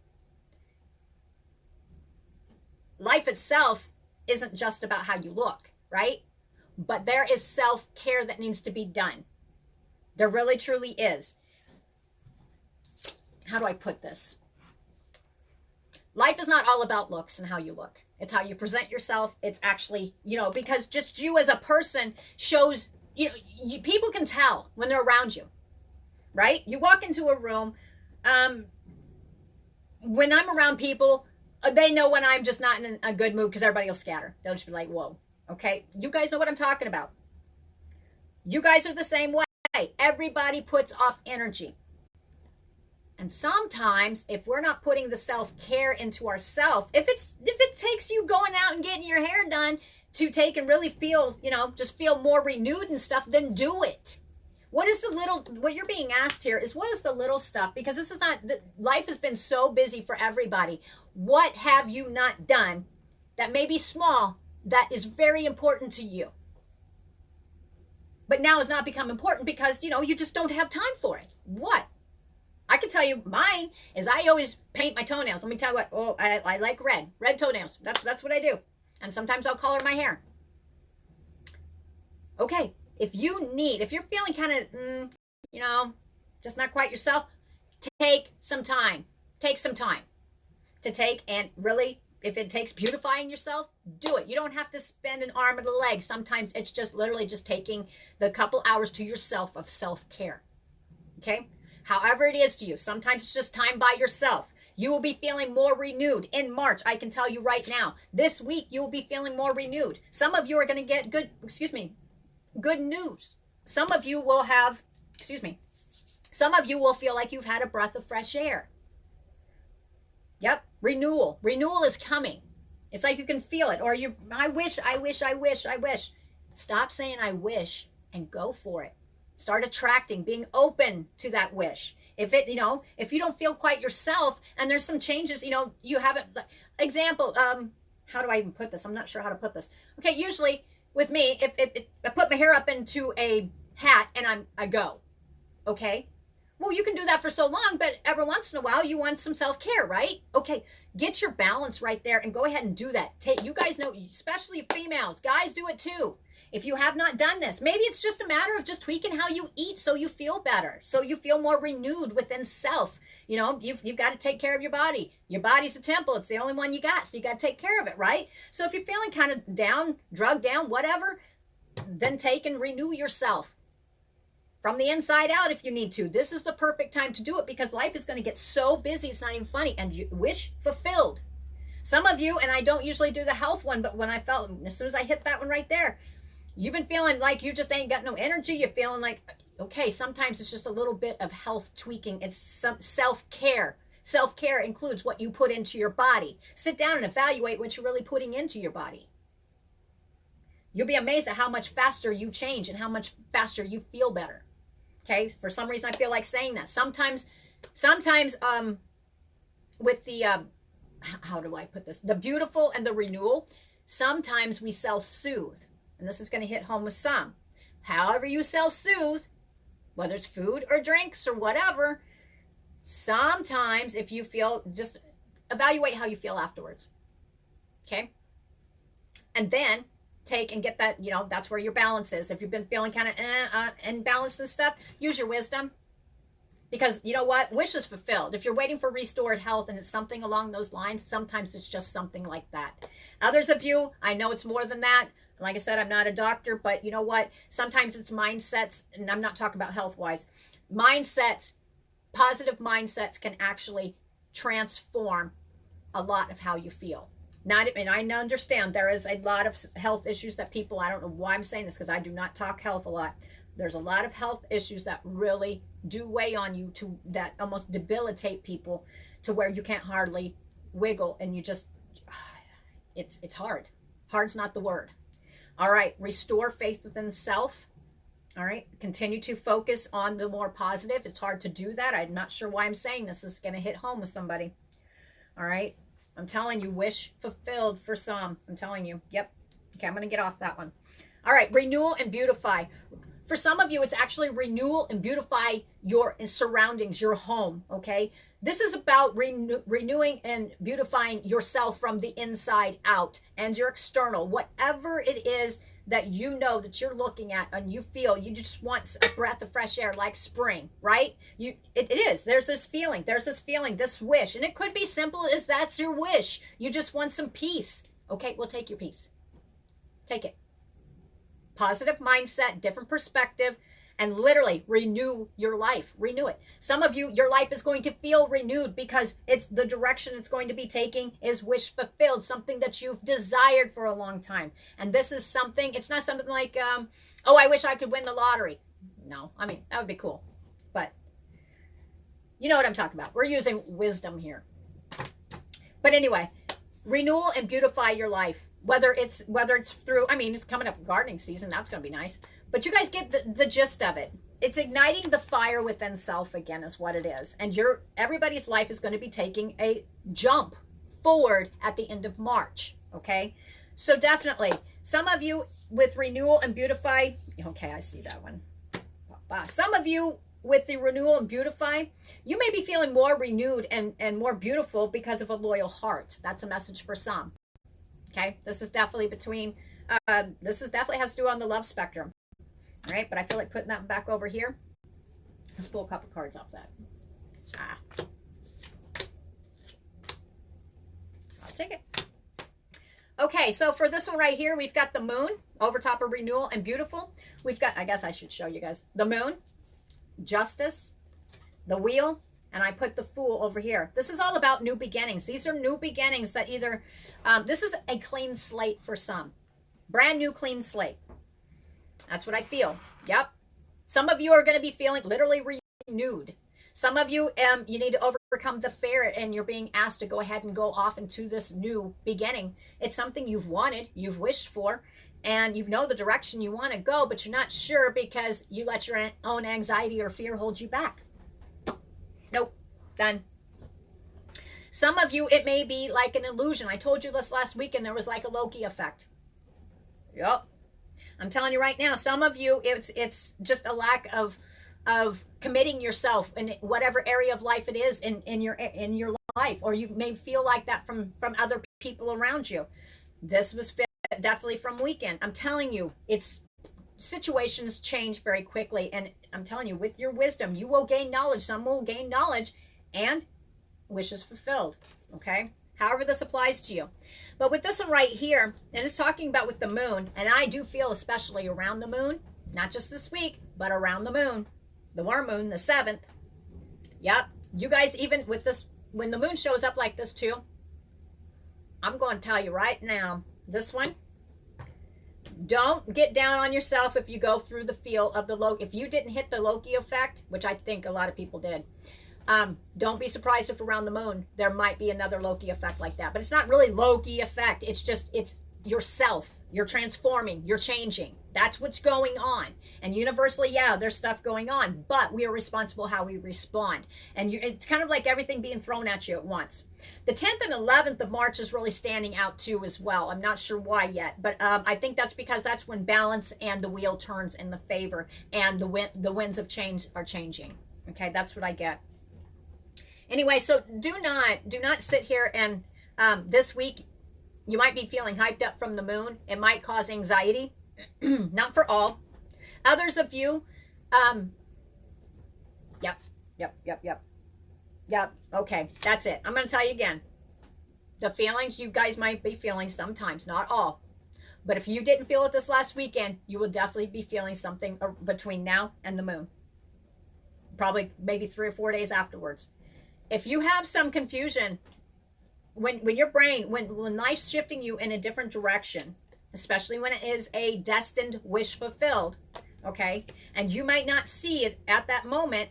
Life itself isn't just about how you look, right? But there is self-care that needs to be done. There really, truly is. How do I put this? Life is not all about looks and how you look. It's how you present yourself. It's actually, because just you as a person shows, people can tell when they're around you, right? You walk into a room. When I'm around people, they know when I'm just not in a good mood, because everybody will scatter. They'll just be like, whoa. Okay, you guys know what I'm talking about. You guys are the same way. Everybody puts off energy. And sometimes, if we're not putting the self-care into ourselves, if it takes you going out and getting your hair done to take and really feel, you know, just feel more renewed and stuff, then do it. What is the little, what you're being asked here is, what is the little stuff? Because this is not, life has been so busy for everybody. What have you not done that may be small, that is very important to you, but now has not become important because, you know, you just don't have time for it? What? I can tell you mine is, I always paint my toenails. Let me tell you what, oh, I like red toenails. That's what I do. And sometimes I'll color my hair. Okay, if you're feeling kind of, you know, just not quite yourself, take some time. Take some time to take and really, if it takes beautifying yourself, do it. You don't have to spend an arm and a leg. Sometimes it's just literally just taking the couple hours to yourself of self-care. Okay? However it is to you. Sometimes it's just time by yourself. You will be feeling more renewed in March. I can tell you right now. This week, you will be feeling more renewed. Some of you are going to get good news. Some of you will have, some of you will feel like you've had a breath of fresh air. Yep, renewal. Renewal is coming. It's like you can feel it. Or I wish. Stop saying I wish and go for it. Start attracting, being open to that wish. If it, you know, if you don't feel quite yourself and there's some changes, you know, you haven't, example, how do I even put this? I'm not sure how to put this. Okay, usually with me, if I put my hair up into a hat and I go, okay? Well, you can do that for so long, but every once in a while, you want some self-care, right? Okay, get your balance right there and go ahead and do that. You guys know, especially females, guys do it too. If you have not done this, maybe it's just a matter of just tweaking how you eat so you feel better, so you feel more renewed within self. You know, you've got to take care of your body. Your body's a temple. It's the only one you got, so you got to take care of it, right? So if you're feeling kind of down, drugged down, whatever, then take and renew yourself from the inside out if you need to. This is the perfect time to do it because life is going to get so busy, it's not even funny. And you wish fulfilled. Some of you, and I don't usually do the health one, but when I felt, as soon as I hit that one right there, you've been feeling like you just ain't got no energy. You're feeling like, okay, sometimes it's just a little bit of health tweaking. It's some self-care. Self-care includes what you put into your body. Sit down and evaluate what you're really putting into your body. You'll be amazed at how much faster you change and how much faster you feel better. Okay, for some reason I feel like saying that. Sometimes with the, how do I put this? The beautiful and the renewal, sometimes we self-soothe. And this is going to hit home with some. However you self-soothe, whether it's food or drinks or whatever, sometimes if you feel, just evaluate how you feel afterwards. Okay? And then take and get that, you know, that's where your balance is. If you've been feeling kind of imbalanced and stuff, use your wisdom. Because you know what? Wish is fulfilled. If you're waiting for restored health and it's something along those lines, sometimes it's just something like that. Others of you, I know it's more than that. Like I said, I'm not a doctor, but you know what? Sometimes it's mindsets, and I'm not talking about health-wise. Mindsets, positive mindsets can actually transform a lot of how you feel. And I understand there is a lot of health issues that people, I don't know why I'm saying this because I do not talk health a lot. There's a lot of health issues that really do weigh on you, that almost debilitate people to where you can't hardly wiggle and you just, it's hard. Hard's not the word. All right, restore faith within self. All right, continue to focus on the more positive. It's hard to do that. I'm not sure why I'm saying this. This is going to hit home with somebody. All right, I'm telling you, wish fulfilled for some. I'm telling you. Yep. Okay, I'm going to get off that one. All right, renewal and beautify. For some of you, it's actually renewal and beautify your surroundings, your home, okay? This is about renewing and beautifying yourself from the inside out and your external. Whatever it is that you know that you're looking at and you feel, you just want a breath of fresh air like spring, right? It is. There's this feeling, this wish. And it could be simple as that's your wish. You just want some peace. Okay, well, take your peace. Take it. Positive mindset, different perspective, and literally renew your life. Renew it. Some of you, your life is going to feel renewed because it's the direction it's going to be taking is wish fulfilled, something that you've desired for a long time. And this is something, it's not something like, oh, I wish I could win the lottery. No, I mean, that would be cool. But you know what I'm talking about. We're using wisdom here. But anyway, renewal and beautify your life. whether it's through, I mean, it's coming up gardening season. That's going to be nice. But you guys get the gist of it. It's igniting the fire within self again is what it is. And everybody's life is going to be taking a jump forward at the end of March. Okay. So definitely some of you with renewal and beautify. Okay. I see that one. Some of you with the renewal and beautify, you may be feeling more renewed and more beautiful because of a loyal heart. That's a message for some. Okay. This is definitely this is definitely has to do on the love spectrum. All right. But I feel like putting that back over here. Let's pull a couple cards off that. I'll take it. Okay, so for this one right here, we've got the moon over top of renewal and beautiful. We've got, I guess I should show you guys, the moon, justice, the wheel, and I put the fool over here. This is all about new beginnings. These are new beginnings that either, this is a clean slate for some. Brand new clean slate. That's what I feel. Yep. Some of you are going to be feeling literally renewed. Some of you, you need to overcome the fear and you're being asked to go ahead and go off into this new beginning. It's something you've wanted, you've wished for, and you know the direction you want to go, but you're not sure because you let your own anxiety or fear hold you back. Nope. Done. Some of you, it may be like an illusion. I told you this last week and there was like a Loki effect. Yep. I'm telling you right now, some of you, it's just a lack of committing yourself in whatever area of life it is in your life, or you may feel like that from other people around you. This was definitely from weekend. I'm telling you, situations change very quickly, and I'm telling you, with your wisdom, you will gain knowledge. Some will gain knowledge and wishes fulfilled. Okay, however this applies to you. But with this one right here, and it's talking about with the moon, and I do feel especially around the moon, not just this week, but around the moon. The war moon, the 7th. Yep. You guys, even with this, when the moon shows up like this too, I'm going to tell you right now, this one, don't get down on yourself if you go through the feel of the Loki. If you didn't hit the Loki effect, which I think a lot of people did, don't be surprised if around the moon there might be another Loki effect like that. But it's not really Loki effect. It's yourself. You're transforming. You're changing. That's what's going on. And universally, yeah, there's stuff going on, but we are responsible how we respond. And it's kind of like everything being thrown at you at once. The 10th and 11th of March is really standing out too as well. I'm not sure why yet, but I think that's because that's when balance and the wheel turns in the favor and the winds of change are changing. Okay, that's what I get. Anyway, so do not sit here and this week you might be feeling hyped up from the moon. It might cause anxiety. Not for all. Others of you, yep. Okay, that's it. I'm going to tell you again. The feelings you guys might be feeling sometimes, not all. But if you didn't feel it this last weekend, you will definitely be feeling something between now and the moon. Probably maybe 3 or 4 days afterwards. If you have some confusion, when your brain, when life's shifting you in a different direction, especially when it is a destined wish fulfilled, okay, and you might not see it at that moment,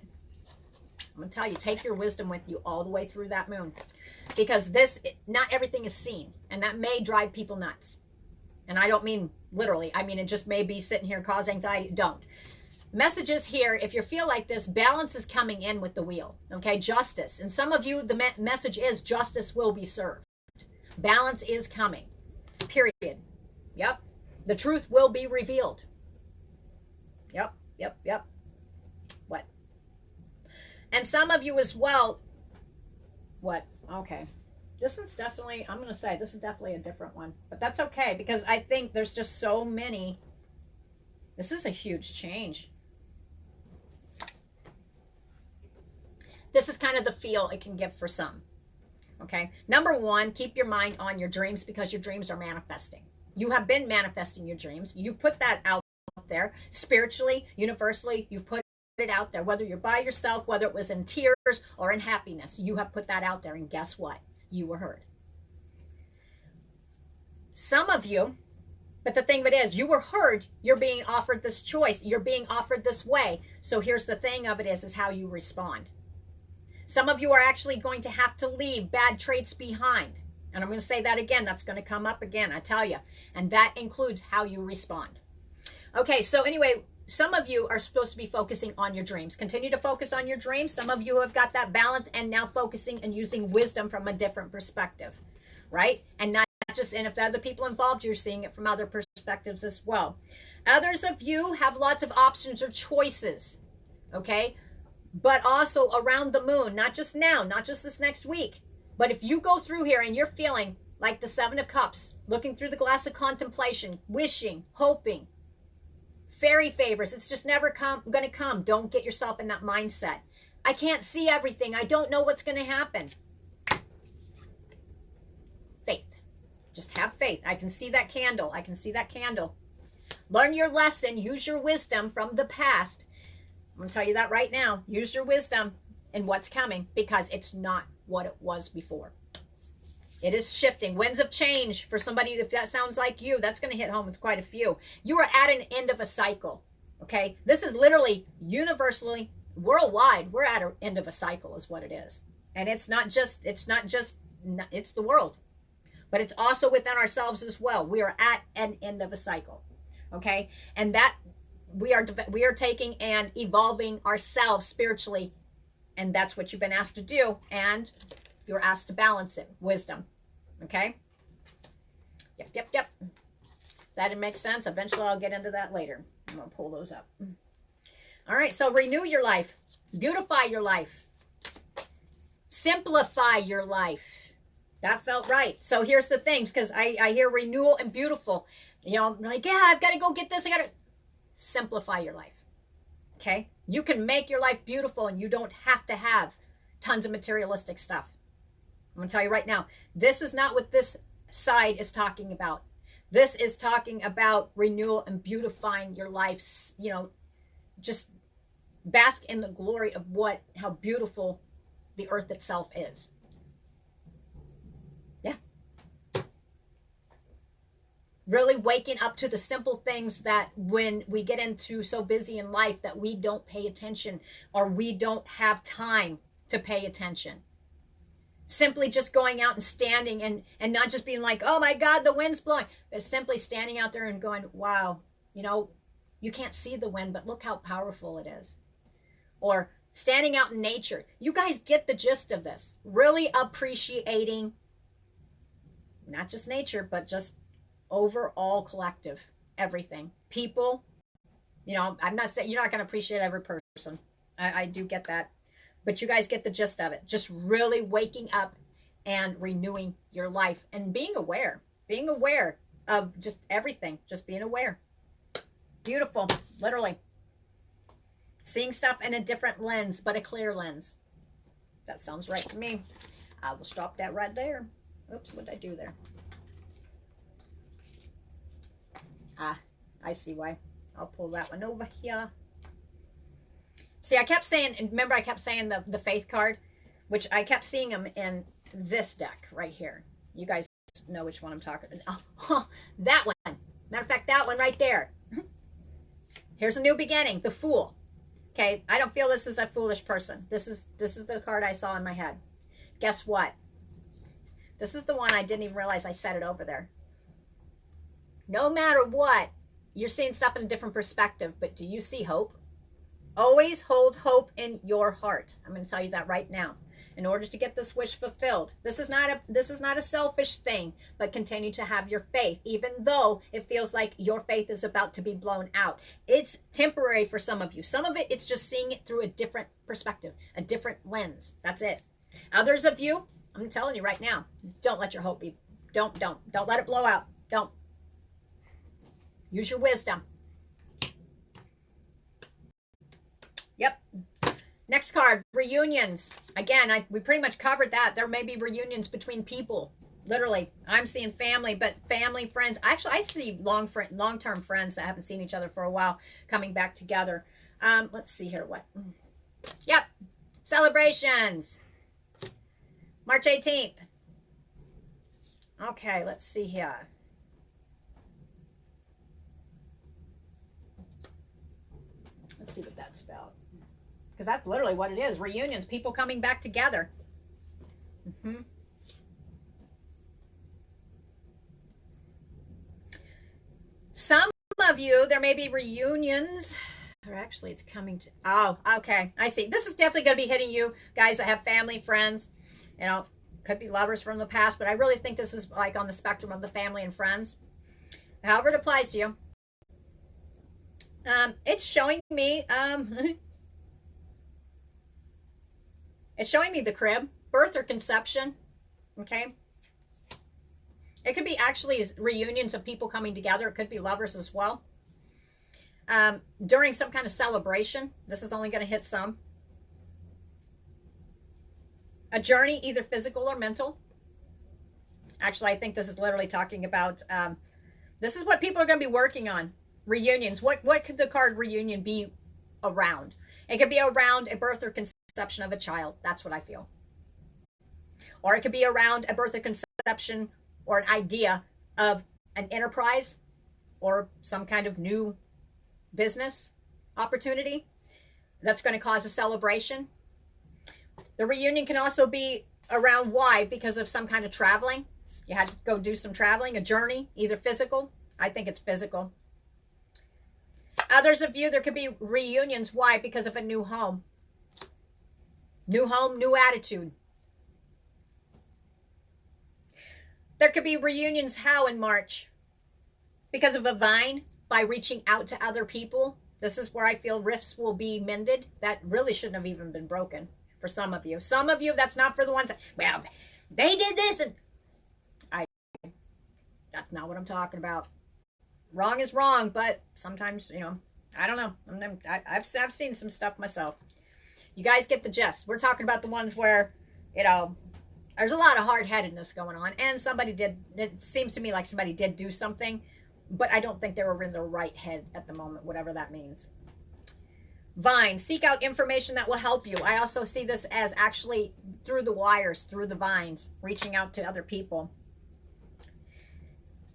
I'm going to tell you, take your wisdom with you all the way through that moon. Because not everything is seen, and that may drive people nuts. And I don't mean literally. I mean, it just may be sitting here, cause anxiety. Don't. Messages here, if you feel like this, balance is coming in with the wheel, okay? Justice. And some of you, the message is justice will be served. Balance is coming, period. Yep. The truth will be revealed. Yep. What? And some of you as well, what? Okay. This one's definitely, I'm going to say, this is definitely a different one. But that's okay, because I think there's just so many. This is a huge change. This is kind of the feel it can give for some. Okay. Number one, keep your mind on your dreams, because your dreams are manifesting. You have been manifesting your dreams. You put that out there spiritually, universally. You've put it out there, whether you're by yourself, whether it was in tears or in happiness. You have put that out there, and guess what? You were heard. Some of you, but the thing of it is, you were heard. You're being offered this choice. You're being offered this way. So here's the thing of it is how you respond. Some of you are actually going to have to leave bad traits behind. And I'm going to say that again. That's going to come up again, I tell you. And that includes how you respond. Okay, so anyway, some of you are supposed to be focusing on your dreams. Continue to focus on your dreams. Some of you have got that balance and now focusing and using wisdom from a different perspective, right? And not just, and if there are other people involved, you're seeing it from other perspectives as well. Others of you have lots of options or choices, okay? But also around the moon, not just now, not just this next week. But if you go through here and you're feeling like the Seven of Cups, looking through the glass of contemplation, wishing, hoping, fairy favors, it's just never going to come. Don't get yourself in that mindset. I can't see everything. I don't know what's going to happen. Faith. Just have faith. I can see that candle. I can see that candle. Learn your lesson. Use your wisdom from the past. I'm going to tell you that right now. Use your wisdom in what's coming, because it's not what it was before. It is shifting. Winds of change for somebody, if that sounds like you, that's going to hit home with quite a few. You are at an end of a cycle, okay? This is literally universally, worldwide, we're at an end of a cycle is what it is. And it's the world. But it's also within ourselves as well. We are at an end of a cycle, okay? And that we are taking and evolving ourselves spiritually. And that's what you've been asked to do. And you're asked to balance it. Wisdom. Okay? Yep. That makes sense. Eventually I'll get into that later. I'm going to pull those up. All right. So renew your life. Beautify your life. Simplify your life. That felt right. So here's the things, because I hear renewal and beautiful. You know, I'm like, yeah, I've got to go get this. I got to simplify your life. Okay? You can make your life beautiful, and you don't have to have tons of materialistic stuff. I'm going to tell you right now, this is not what this side is talking about. This is talking about renewal and beautifying your life. You know, just bask in the glory of how beautiful the earth itself is. Yeah. Really waking up to the simple things that when we get into so busy in life that we don't pay attention, or we don't have time to pay attention. Simply just going out and standing and not just being like, oh my God, the wind's blowing. But simply standing out there and going, wow, you know, you can't see the wind, but look how powerful it is. Or standing out in nature. You guys get the gist of this. Really appreciating not just nature, but just overall collective, everything. People, you know, I'm not saying you're not going to appreciate every person. I do get that. But you guys get the gist of it. Just really waking up and renewing your life and being aware of just everything. Just being aware. Beautiful. Literally. Seeing stuff in a different lens, but a clear lens. That sounds right to me. I will stop that right there. Oops, what did I do there? Ah, I see why. I'll pull that one over here. See, I kept saying, remember I kept saying the faith card, which I kept seeing them in this deck right here. You guys know which one I'm talking about. Oh, that one. Matter of fact, that one right there. Here's a new beginning, the Fool. Okay, I don't feel this is a foolish person. This is the card I saw in my head. Guess what? This is the one I didn't even realize I set it over there. No matter what, you're seeing stuff in a different perspective, but do you see hope? Always hold hope in your heart. I'm going to tell you that right now. In order to get this wish fulfilled, this is not a selfish thing, but continue to have your faith, even though it feels like your faith is about to be blown out. It's temporary for some of you. Some of it's just seeing it through a different perspective, a different lens. That's it. Others of you, I'm telling you right now, don't let your hope be. Don't let it blow out. Don't. Use your wisdom. Yep. Next card, reunions. Again, we pretty much covered that. There may be reunions between people. Literally, I'm seeing family, but family, friends. Actually, I see long-term friends that haven't seen each other for a while coming back together. Let's see here. What? Yep. Celebrations. March 18th. Okay, let's see here. Let's see what that's about. Because that's literally what it is. Reunions. People coming back together. of you, there may be reunions. Or actually, it's coming to... Oh, okay. I see. This is definitely going to be hitting you guys that have family, friends. You know, could be lovers from the past. But I really think this is like on the spectrum of the family and friends. However it applies to you. It's showing me... it's showing me the crib. Birth or conception. Okay. It could be actually reunions of people coming together. It could be lovers as well. During some kind of celebration. This is only going to hit some. A journey, either physical or mental. Actually, I think this is literally talking about, this is what people are going to be working on. Reunions. What could the card reunion be around? It could be around a birth or conception of a child. That's what I feel. Or it could be around a birth or conception or an idea of an enterprise or some kind of new business opportunity that's going to cause a celebration. The reunion can also be around why? Because of some kind of traveling. You had to go do some traveling, a journey, either physical. I think it's physical. Others of you, there could be reunions. Why? Because of a new home. New home, new attitude. There could be reunions how in March? Because of a vine, by reaching out to other people. This is where I feel rifts will be mended. That really shouldn't have even been broken for some of you. Some of you, that's not for the ones that, well, they did this and that's not what I'm talking about. Wrong is wrong, but sometimes, you know, I don't know. I've seen some stuff myself. You guys get the gist. We're talking about the ones where, you know, there's a lot of hard-headedness going on, and somebody did, it seems to me like somebody did do something, but I don't think they were in their right head at the moment, whatever that means. Vine, seek out information that will help you. I also see this as actually through the wires, through the vines, reaching out to other people.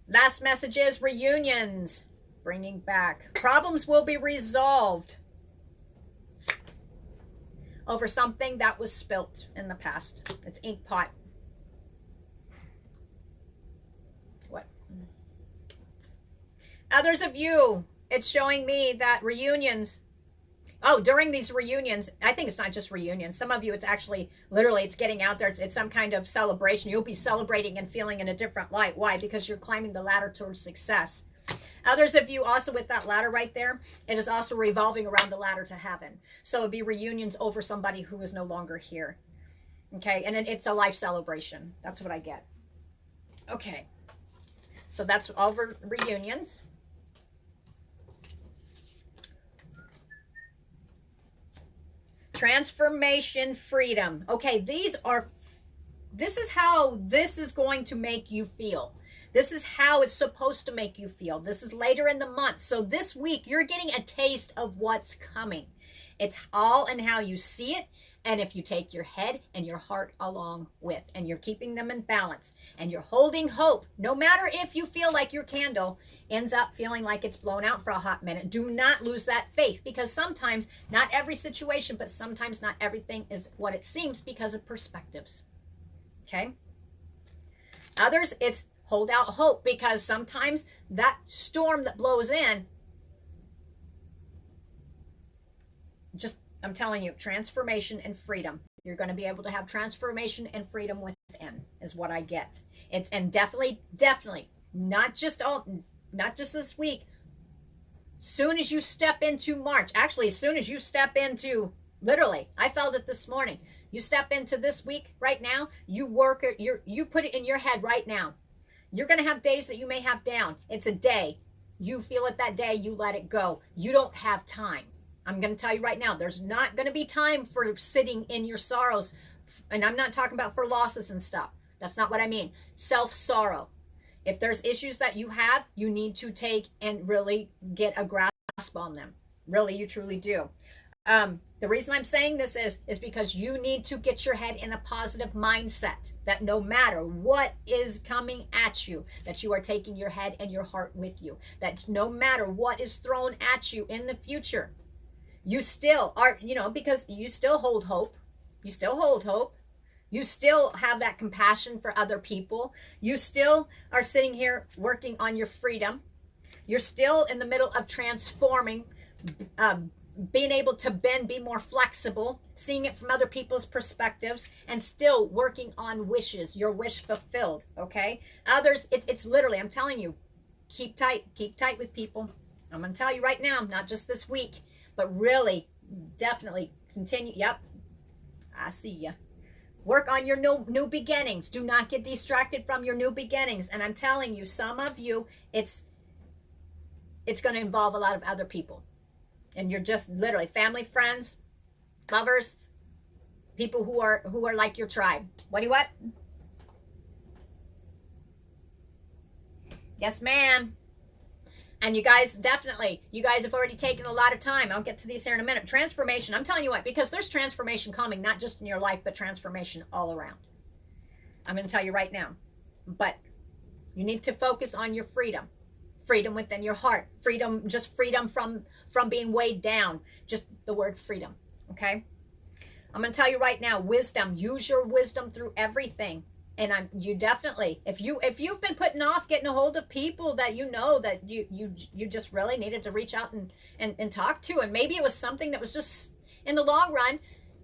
Last message is reunions, bringing back. Problems will be resolved over something that was spilt in the past. It's ink pot. What? Others of you, it's showing me that reunions, during these reunions, I think it's not just reunions. Some of you, it's actually, literally, it's getting out there. It's some kind of celebration. You'll be celebrating and feeling in a different light. Why? Because you're climbing the ladder towards success. Others of you also with that ladder right there, it is also revolving around the ladder to heaven. So it'd be reunions over somebody who is no longer here. Okay, and it's a life celebration. That's what I get. Okay, so that's over reunions. Transformation, freedom. Okay, this is how this is going to make you feel. This is how it's supposed to make you feel. This is later in the month. So this week, you're getting a taste of what's coming. It's all in how you see it. And if you take your head and your heart along with, and you're keeping them in balance, and you're holding hope, no matter if you feel like your candle ends up feeling like it's blown out for a hot minute, do not lose that faith, because sometimes, not every situation, but sometimes not everything is what it seems because of perspectives. Okay? Others, it's hold out hope, because sometimes that storm that blows in, just, I'm telling you, transformation and freedom. You're going to be able to have transformation and freedom within, is what I get. It's, and definitely, not just this week. Soon as you step into March, actually, as soon as you step into, literally, I felt it this morning. You step into this week right now, you work it, you put it in your head right now. You're going to have days that you may have down. It's a day. You feel it that day, you let it go. You don't have time. I'm going to tell you right now, there's not going to be time for sitting in your sorrows. And I'm not talking about for losses and stuff. That's not what I mean. Self-sorrow. If there's issues that you have, you need to take and really get a grasp on them. Really, you truly do. The reason I'm saying this is because you need to get your head in a positive mindset that no matter what is coming at you, that you are taking your head and your heart with you. That no matter what is thrown at you in the future, you still are, because you still hold hope. You still hold hope. You still have that compassion for other people. You still are sitting here working on your freedom. You're still in the middle of transforming, being able to bend, be more flexible, seeing it from other people's perspectives, and still working on wishes, your wish fulfilled, okay? Others, it's literally, I'm telling you, keep tight with people. I'm going to tell you right now, not just this week, but really, definitely continue. Yep, I see ya. Work on your new beginnings. Do not get distracted from your new beginnings. And I'm telling you, some of you, it's going to involve a lot of other people. And you're just literally family, friends, lovers, people who are like your tribe. What? Yes, ma'am. And you guys, definitely, you guys have already taken a lot of time. I'll get to these here in a minute. Transformation. I'm telling you what, because there's transformation coming, not just in your life, but transformation all around. I'm going to tell you right now. But you need to focus on your freedom. Freedom within your heart. Freedom, just freedom from being weighed down. Just the word freedom. Okay? I'm going to tell you right now, wisdom. Use your wisdom through everything. And you definitely, if you've been putting off getting a hold of people that you know that you just really needed to reach out and talk to, and maybe it was something that was just in the long run,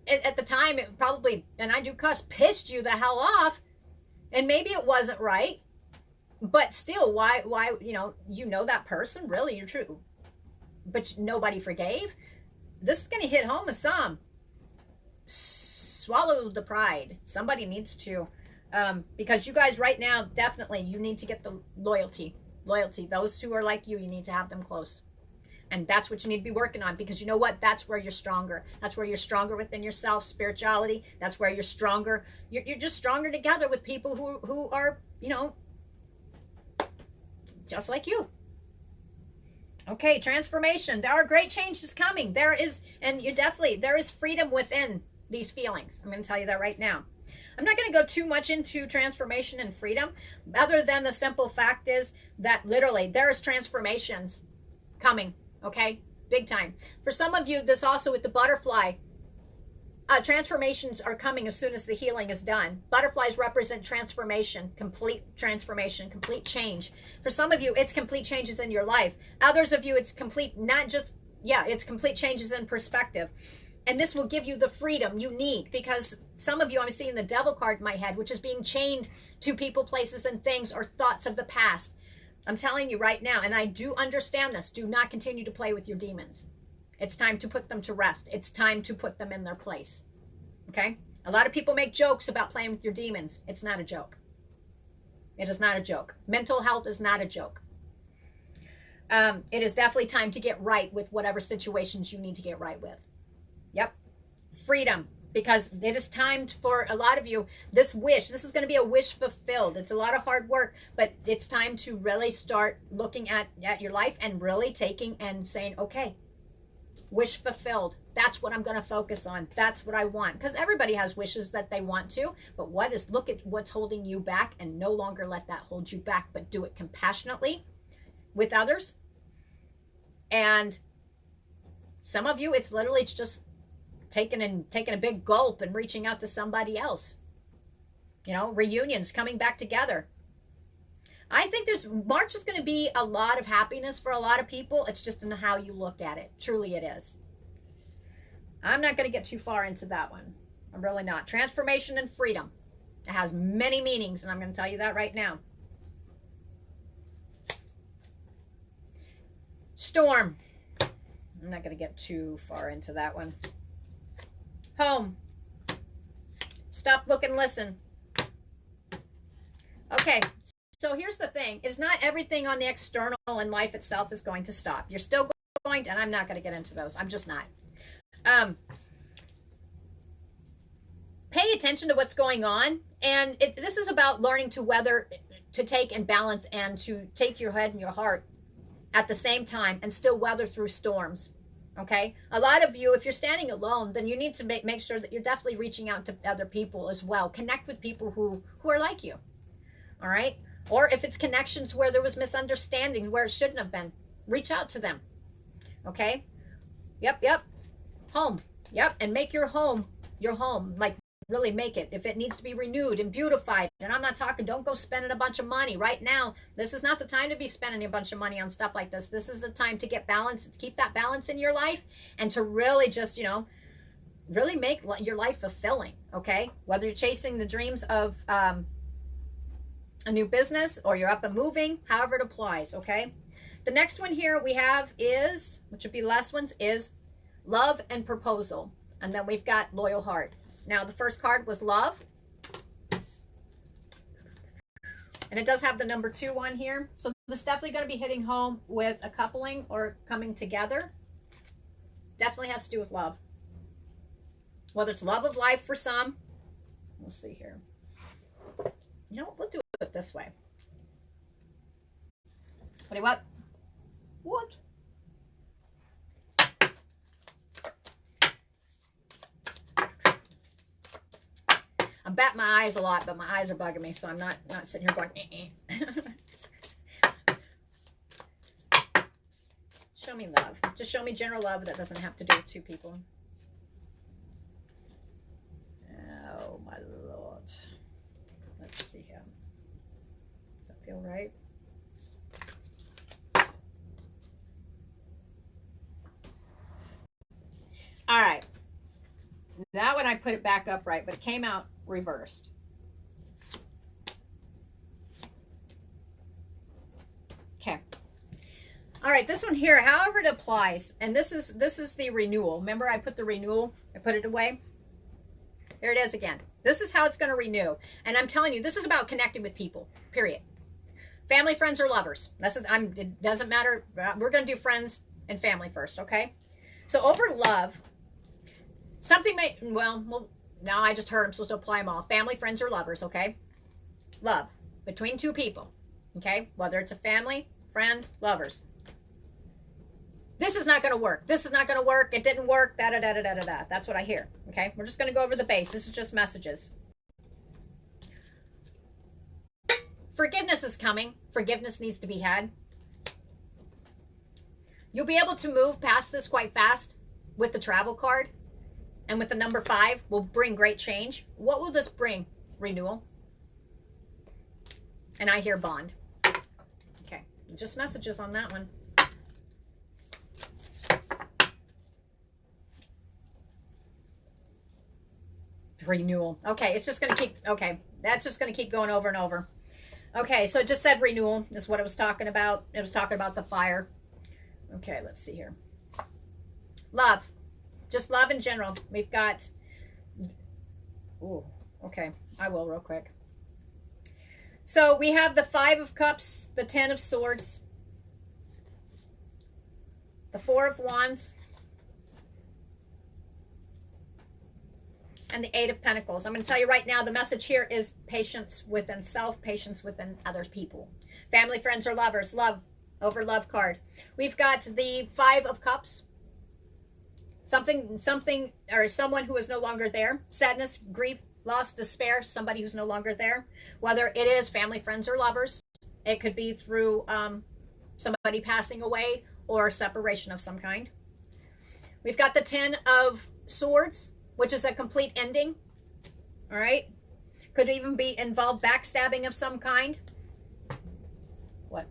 at the time it probably, and I do cuss, pissed you the hell off, and maybe it wasn't right, but still, why you know that person, really, you're true, but nobody forgave. This is going to hit home with some. Swallow the pride. Somebody needs to. Because you guys right now, definitely, you need to get the loyalty. Those who are like you need to have them close. And that's what you need to be working on, because you know what? That's where you're stronger. That's where you're stronger within yourself, spirituality. That's where you're stronger. You're just stronger together with people who are, just like you. Okay, transformation. There are great changes coming. There is freedom within these feelings. I'm going to tell you that right now. I'm not going to go too much into transformation and freedom, other than the simple fact is that literally there is transformations coming, okay? Big time. For some of you, this also with the butterfly, transformations are coming as soon as the healing is done. Butterflies represent transformation, complete change. For some of you, it's complete changes in your life. Others of you, it's complete, it's complete changes in perspective. And this will give you the freedom you need, because some of you, I'm seeing the devil card in my head, which is being chained to people, places, and things, or thoughts of the past. I'm telling you right now, and I do understand this, do not continue to play with your demons. It's time to put them to rest. It's time to put them in their place. Okay? A lot of people make jokes about playing with your demons. It's not a joke. It is not a joke. Mental health is not a joke. It is definitely time to get right with whatever situations you need to get right with. Yep. Freedom. Because it is time for a lot of you, this is going to be a wish fulfilled. It's a lot of hard work, but it's time to really start looking at your life and really taking and saying, okay, wish fulfilled. That's what I'm going to focus on. That's what I want. Because everybody has wishes that they want to, but look at what's holding you back, and no longer let that hold you back, but do it compassionately with others. And some of you, it's literally just taking a big gulp and reaching out to somebody else. Reunions, coming back together. I think March is going to be a lot of happiness for a lot of people. It's just in how you look at it. Truly it is. I'm not going to get too far into that one. I'm really not. Transformation and freedom. It has many meanings, and I'm going to tell you that right now. Storm. I'm not going to get too far into that one. Home. Stop, look, and listen. Okay, so here's the thing. Is not everything on the external and life itself is going to stop. You're still going to, and I'm not going to get into those. I'm just not. Pay attention to what's going on. And this is about learning to take and balance, and to take your head and your heart at the same time and still weather through storms. Okay, a lot of you, if you're standing alone, then you need to make sure that you're definitely reaching out to other people as well. Connect with people who are like you. All right, or if it's connections where there was misunderstanding where it shouldn't have been, reach out to them. Okay. Yep. Home. Yep. And make your home like really make it. If it needs to be renewed and beautified, and I'm not talking, don't go spending a bunch of money right now. This is not the time to be spending a bunch of money on stuff like this. This is the time to get balance, to keep that balance in your life, and to really just, you know, really make your life fulfilling, okay? Whether you're chasing the dreams of a new business or you're up and moving, however it applies, okay? The next one here we have is, which would be the last ones, is love and proposal. And then we've got loyal heart. Now, the first card was love. And it does have the number 2 on here. So this is definitely going to be hitting home with a coupling or coming together. Definitely has to do with love. Whether it's love of life for some. We'll see here. You know what? We'll do it this way. What do you want? What? I bat my eyes a lot, but my eyes are bugging me, so I'm not sitting here going, Show me love. Just show me general love that doesn't have to do with 2 people. Oh, my Lord. Let's see here. Does that feel right? All right. That one I put it back up right, but it came out reversed. Okay. All right, this one here, however it applies, and this is the renewal. Remember I put the renewal, I put it away. There it is again. This is how it's going to renew. And I'm telling you, this is about connecting with people, period. Family, friends, or lovers. It doesn't matter. We're going to do friends and family first, okay? So over love, something may, well, now I just heard I'm supposed to apply them all. Family, friends, or lovers, okay? Love between 2 people, okay? Whether it's a family, friends, lovers. This is not going to work. This is not going to work. It didn't work. Da-da-da-da-da-da. That's what I hear, okay? We're just going to go over the base. This is just messages. Forgiveness is coming. Forgiveness needs to be had. You'll be able to move past this quite fast with the travel card. And with the number 5, will bring great change. What will this bring? Renewal. And I hear bond. Okay, just messages on that one. Renewal. Okay, it's just going to keep, okay, that's just going to keep going over and over. Okay, so it just said renewal is what it was talking about. It was talking about the fire. Okay, let's see here. Love. Just love in general. We've got, ooh, okay, I will real quick. So we have the 5 of Cups, the 10 of Swords, the 4 of Wands, and the 8 of Pentacles. I'm going to tell you right now, the message here is patience within self, patience within other people. Family, friends, or lovers. Love over love card. We've got the 5 of Cups. Something or someone who is no longer there. Sadness, grief, loss, despair. Somebody who's no longer there. Whether it is family, friends, or lovers. It could be through somebody passing away or separation of some kind. We've got the 10 of Swords, which is a complete ending. All right. Could even be involved backstabbing of some kind. What?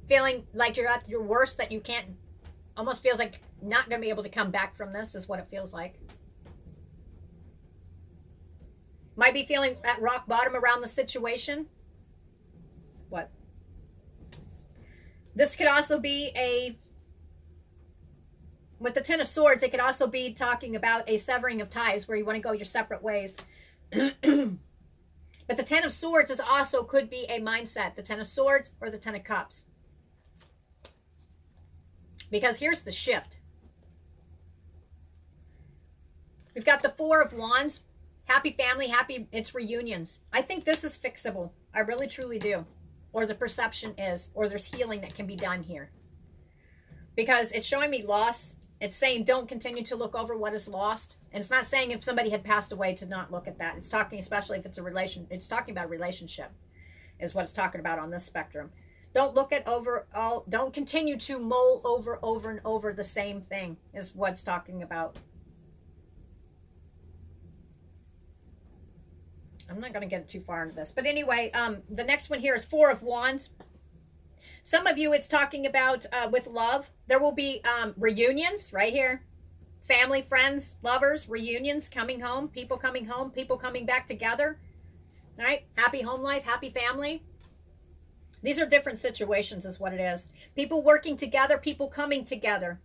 Feeling like you're at your worst, that you can't, almost feels like not going to be able to come back from this is what it feels like. Might be feeling at rock bottom around the situation. What? This could also be with the 10 of Swords, it could also be talking about a severing of ties where you want to go your separate ways. But the 10 of Swords is also could be a mindset. The 10 of Swords or the 10 of Cups. Because here's the shift. We've got the 4 of Wands. Happy family, happy, it's reunions. I think this is fixable. I really, truly do. Or the perception is, or there's healing that can be done here. Because it's showing me loss. It's saying don't continue to look over what is lost. And it's not saying if somebody had passed away to not look at that. It's talking, especially if it's a relation, it's talking about a relationship is what it's talking about on this spectrum. Don't look at overall, don't continue to mull over and over the same thing is what it's talking about. I'm not going to get too far into this. But anyway, the next one here is Four of Wands. Some of you, it's talking about with love. There will be reunions right here. Family, friends, lovers, reunions, coming home, people coming back together. All right? Happy home life, happy family. These are different situations is what it is. People working together, people coming together.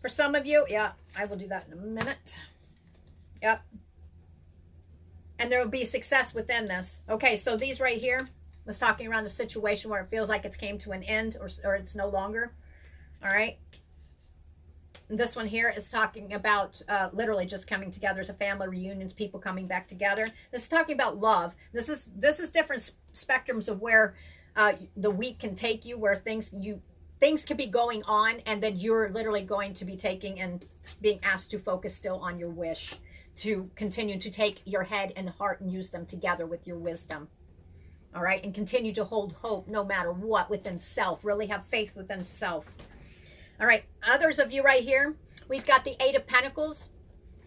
For some of you, yeah, I will do that in a minute. Yep. And there will be success within this. Okay, so these right here was talking around the situation where it feels like it's came to an end or it's no longer. All right. And this one here is talking about literally just coming together as a family, reunions, people coming back together. This is talking about love. This is different spectrums of where the week can take you, where things can be going on, and then you're literally going to be taking and being asked to focus still on your wish, to continue to take your head and heart and use them together with your wisdom. All right, and continue to hold hope no matter what within self. Really have faith within self. All right, others of you right here, we've got the Eight of Pentacles.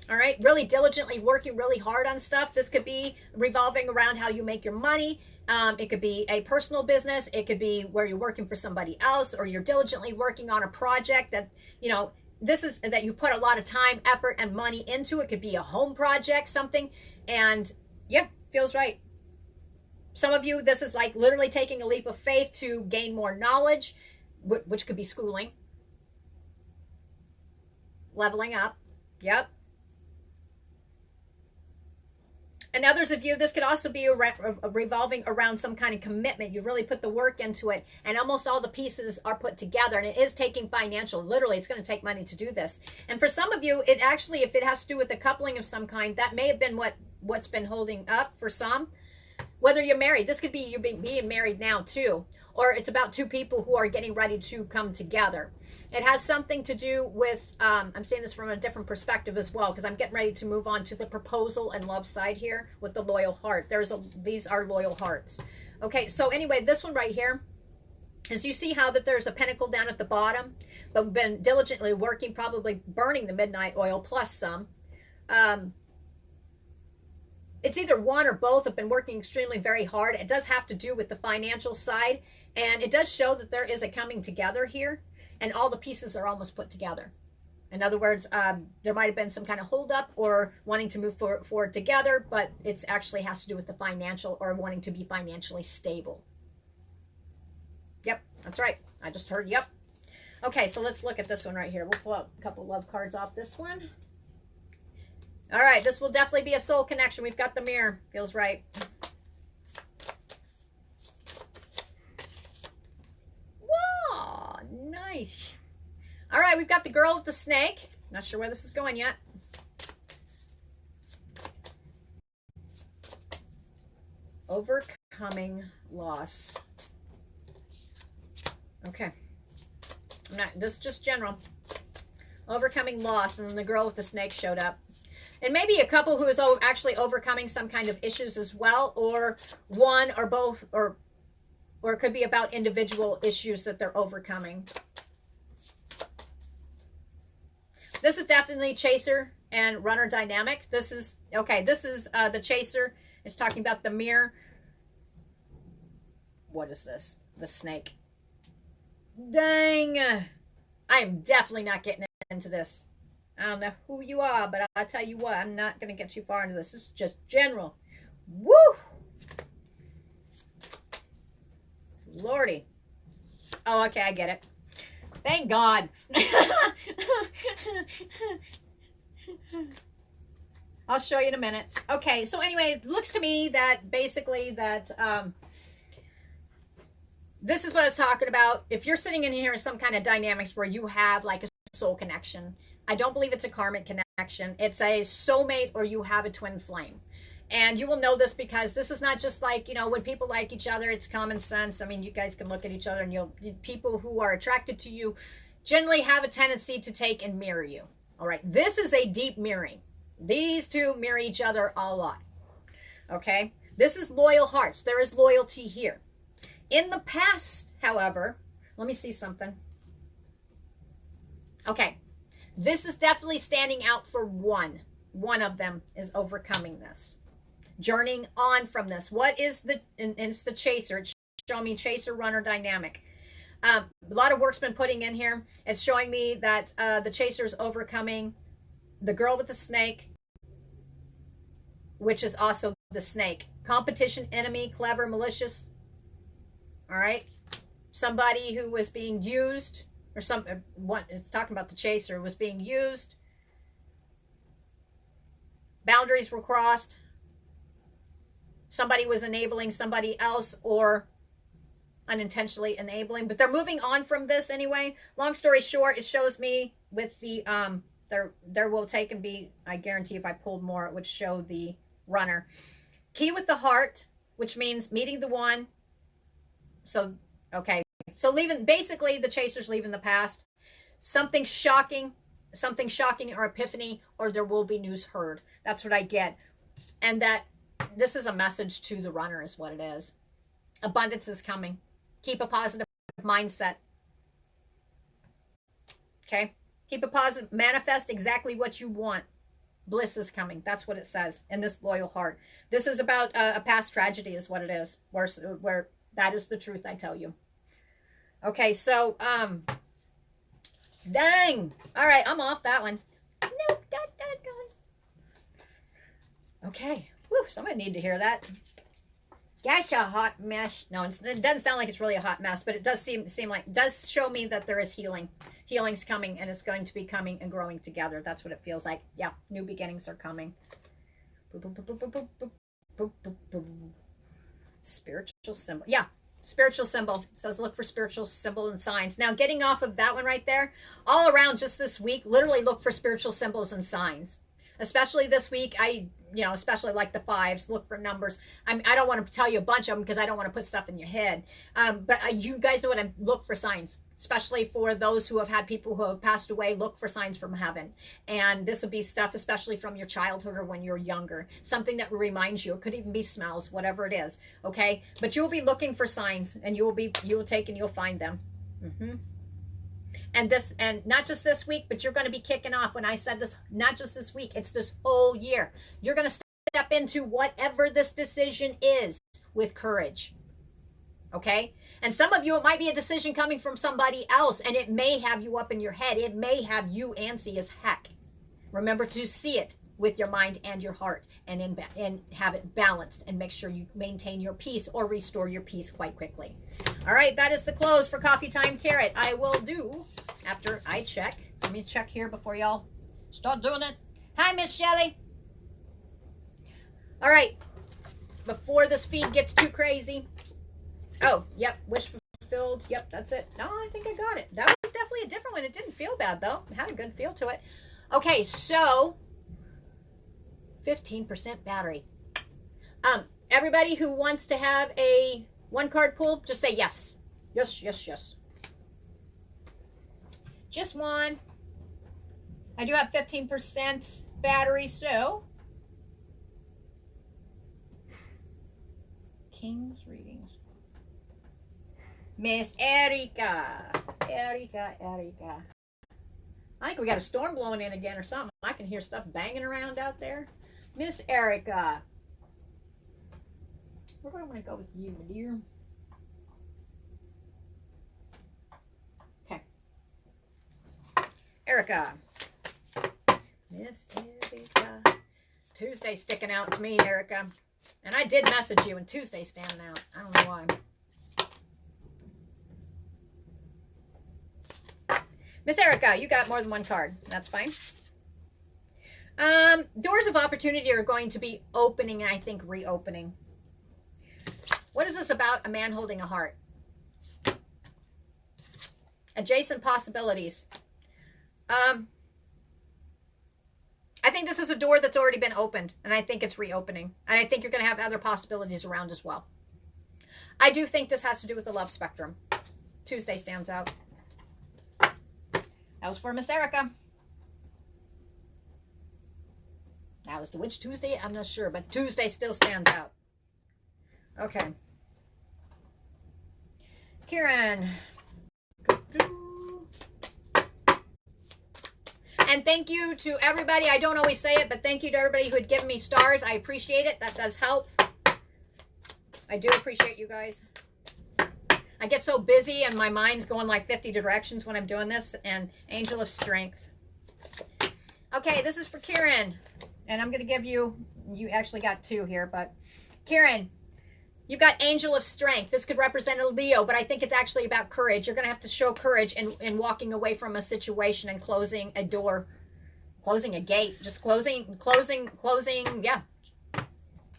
All right, really diligently working really hard on stuff. This could be revolving around how you make your money. It could be a personal business. It could be where you're working for somebody else, or you're diligently working on a project that, you know, this is that you put a lot of time, effort, and money into. It could be a home project, something, and yeah, feels right. Some of you, this is like literally taking a leap of faith to gain more knowledge, which could be schooling, leveling up. Yep. And others of you, this could also be revolving around some kind of commitment. You really put the work into it, and almost all the pieces are put together, and it is taking financial. Literally, it's going to take money to do this. And for some of you, it actually, if it has to do with a coupling of some kind, that may have been what's been holding up for some. Whether you're married, this could be you being married now too, or it's about two people who are getting ready to come together. It has something to do with, I'm saying this from a different perspective as well, because I'm getting ready to move on to the proposal and love side here with the loyal heart. These are loyal hearts. Okay, so anyway, this one right here is, you see how that there's a pentacle down at the bottom, but we've been diligently working, probably burning the midnight oil plus some. It's either one or both have been working extremely very hard. It does have to do with the financial side, and it does show that there is a coming together here, and all the pieces are almost put together. In other words, there might have been some kind of holdup or wanting to move forward together, but it actually has to do with the financial or wanting to be financially stable. Yep, that's right. I just heard yep. Okay, so let's look at this one right here. We'll pull out a couple love cards off this one. All right, this will definitely be a soul connection. We've got the mirror. Feels right. Whoa, nice. All right, we've got the girl with the snake. Not sure where this is going yet. Overcoming loss. Okay. This is just general. Overcoming loss, and then the girl with the snake showed up. And maybe a couple who is actually overcoming some kind of issues as well, or one or both, or it could be about individual issues that they're overcoming. This is definitely chaser and runner dynamic. This is, okay, this is the chaser. It's talking about the mirror. What is this? The snake. Dang. I am definitely not getting into this. I don't know who you are, but I'll tell you what, I'm not going to get too far into this. This is just general. Woo! Lordy. Oh, okay, I get it. Thank God. I'll show you in a minute. Okay, so anyway, it looks to me that basically that this is what I was talking about. If you're sitting in here in some kind of dynamics where you have like a soul connection, I don't believe it's a karmic connection. It's a soulmate, or you have a twin flame. And you will know this because this is not just like, you know, when people like each other, it's common sense. I mean, you guys can look at each other, and people who are attracted to you generally have a tendency to take and mirror you. All right. This is a deep mirroring. These two mirror each other a lot. Okay. This is loyal hearts. There is loyalty here. In the past, however, let me see something. Okay. This is definitely standing out for one. one of them is overcoming this, journeying on from this. What is the, and it's the chaser. It's showing me chaser runner dynamic. A lot of work's been putting in here. It's showing me that the chaser is overcoming the girl with the snake, which is also the snake. Competition, enemy, clever, malicious. All right. Somebody who was being used, or it's talking about the chaser, was being used. Boundaries were crossed. Somebody was enabling somebody else, or unintentionally enabling, but they're moving on from this anyway. Long story short, it shows me with the there will take and be, I guarantee if I pulled more it would show the runner. Key with the heart, which means meeting the one. So okay, so leaving, basically the chaser's leaving the past. Something shocking or epiphany, or there will be news heard. That's what I get. And that this is a message to the runner is what it is. Abundance is coming. Keep a positive mindset. Okay? Keep a positive, manifest exactly what you want. Bliss is coming. That's what it says in this loyal heart. This is about a past tragedy is what it is. Where that is the truth, I tell you. Okay, so, dang. All right, I'm off that one. Nope, that gone. Okay. Whew, somebody need to hear that. Gosh, a hot mess. No, it doesn't sound like it's really a hot mess, but it does seem like, it does show me that there is healing. Healing's coming, and it's going to be coming and growing together. That's what it feels like. Yeah, new beginnings are coming. Spiritual symbol. Yeah, spiritual symbol. It says look for spiritual symbol and signs. Now, getting off of that one right there, all around just this week, literally look for spiritual symbols and signs. Especially this week, especially like the fives, look for numbers. I don't want to tell you a bunch of them because I don't want to put stuff in your head. But you guys know what I look for signs, especially for those who have had people who have passed away. Look for signs from heaven. And this will be stuff, especially from your childhood or when you're younger. Something that reminds you. It could even be smells, whatever it is. Okay. But you'll be looking for signs, and you will take and you'll find them. And not just this week, but you're going to be kicking off. When I said this, not just this week, it's this whole year. You're going to step into whatever this decision is with courage. Okay? And some of you, it might be a decision coming from somebody else, and it may have you up in your head. It may have you antsy as heck. Remember to see it with your mind and your heart, and have it balanced, and make sure you maintain your peace or restore your peace quite quickly. All right, that is the close for Coffee Time Tarot. I will do after I check. Let me check here before y'all start doing it. Hi, Miss Shelley. All right, before this feed gets too crazy. Oh, yep, wish fulfilled. Yep, that's it. No, I think I got it. That was definitely a different one. It didn't feel bad, though. It had a good feel to it. Okay, so 15% battery. Everybody who wants to have a one card pull, just say yes. Yes, yes, yes. Just one. I do have 15% battery, so King's readings. Miss Erica. Erica. I think we got a storm blowing in again or something. I can hear stuff banging around out there. Miss Erica. Where do I want to go with you, my dear? Okay. Erica. Miss Erica. Tuesday's sticking out to me, Erica. And I did message you, and Tuesday's standing out. I don't know why. Miss Erica, you got more than one card. That's fine. Doors of opportunity are going to be opening, and I think reopening. What is this about? A man holding a heart. Adjacent possibilities. I think this is a door that's already been opened, and I think it's reopening. And I think you're going to have other possibilities around as well. I do think this has to do with the love spectrum. Tuesday stands out. That was for Miss Erica. Now, as to which Tuesday, I'm not sure, but Tuesday still stands out. Okay. Kieran. And thank you to everybody. I don't always say it, but thank you to everybody who had given me stars. I appreciate it. That does help. I do appreciate you guys. I get so busy and my mind's going like 50 directions when I'm doing this. And Angel of Strength. Okay, this is for Kieran. And I'm going to give you actually got 2 here, but Kieran, you've got Angel of Strength. This could represent a Leo, but I think it's actually about courage. You're going to have to show courage in walking away from a situation and closing a door, closing a gate, just closing, yeah.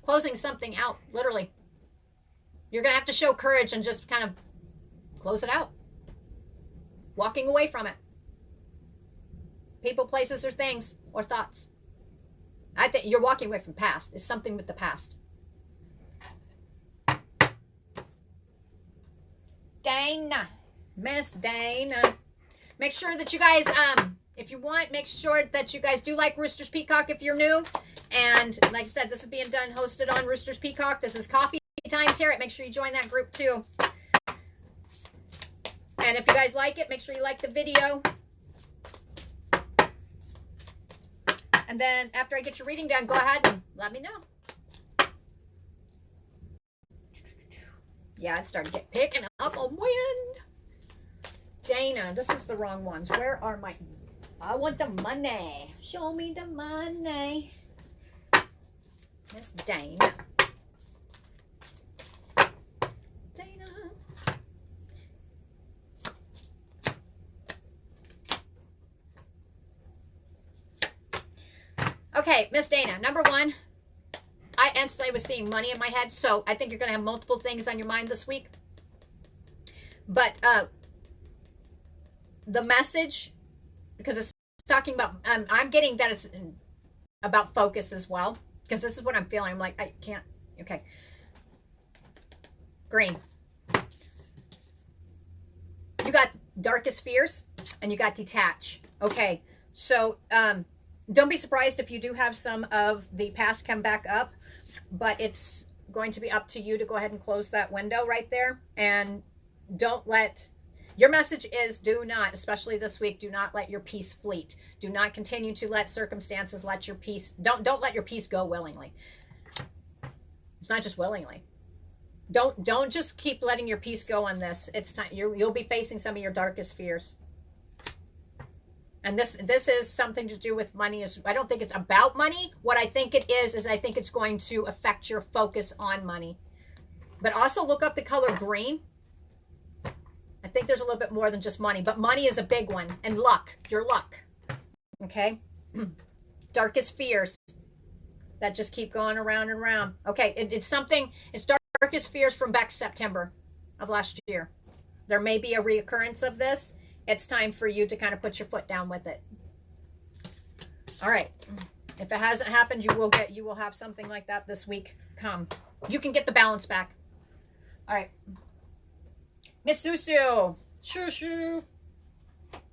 Closing something out, literally. You're going to have to show courage and just kind of close it out. Walking away from it. People, places, or things, or thoughts. I think you're walking away from past. It's something with the past. Dana. Miss Dana. Make sure that you guys, if you want, make sure that you guys do like Roosters Peacock if you're new. And like I said, this is being done, hosted on Roosters Peacock. This is Coffee Time Tarot. Make sure you join that group too. And if you guys like it, make sure you like the video. And then after I get your reading done, go ahead and let me know. Yeah, it started picking up a wind. Dana, this is the wrong ones. Where are my... I want the money. Show me the money. Miss Dana. Dana. Okay, Miss Dana, number 1, I instantly was seeing money in my head, so I think you're going to have multiple things on your mind this week. But the message, because it's talking about, I'm getting that it's about focus as well, because this is what I'm feeling. I'm like, I can't, okay. Green. You got darkest fears, and you got detach. Okay, so, don't be surprised if you do have some of the past come back up, but it's going to be up to you to go ahead and close that window right there. And don't let, your message is do not, especially this week, do not let your peace fleet. Do not continue to let circumstances let your peace, don't let your peace go willingly. It's not just willingly. Don't just keep letting your peace go on this. It's time, you'll be facing some of your darkest fears. And this is something to do with money. I don't think it's about money. What I think it is I think it's going to affect your focus on money. But also look up the color green. I think there's a little bit more than just money. But money is a big one. And luck. Your luck. Okay? Darkest fears that just keep going around and around. Okay, it's something. It's darkest fears from back September of last year. There may be a reoccurrence of this. It's time for you to kind of put your foot down with it. All right. If it hasn't happened, you will have something like that this week come. You can get the balance back. All right. Miss Susu. Shoo.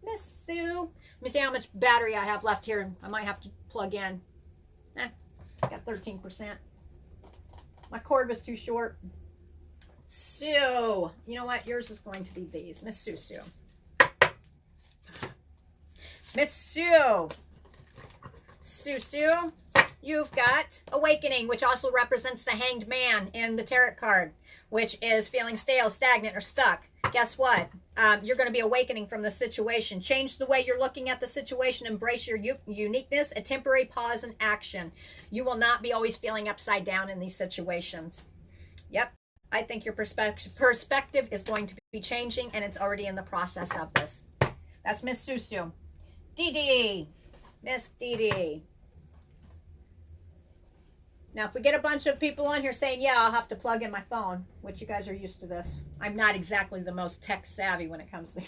Miss Sue. Let me see how much battery I have left here. I might have to plug in. Got 13%. My cord was too short. Sue. You know what? Yours is going to be these. Miss Susu. Miss Sue. Sue, you've got Awakening, which also represents the Hanged Man in the tarot card, which is feeling stale, stagnant, or stuck. Guess what? You're going to be awakening from the situation. Change the way you're looking at the situation. Embrace your uniqueness. A temporary pause in action. You will not be always feeling upside down in these situations. Yep. I think your perspective is going to be changing, and it's already in the process of this. That's Miss Susu. Dee Dee. Miss Dee Dee. Now, if we get a bunch of people on here saying, yeah, I'll have to plug in my phone, which you guys are used to this. I'm not exactly the most tech savvy when it comes to...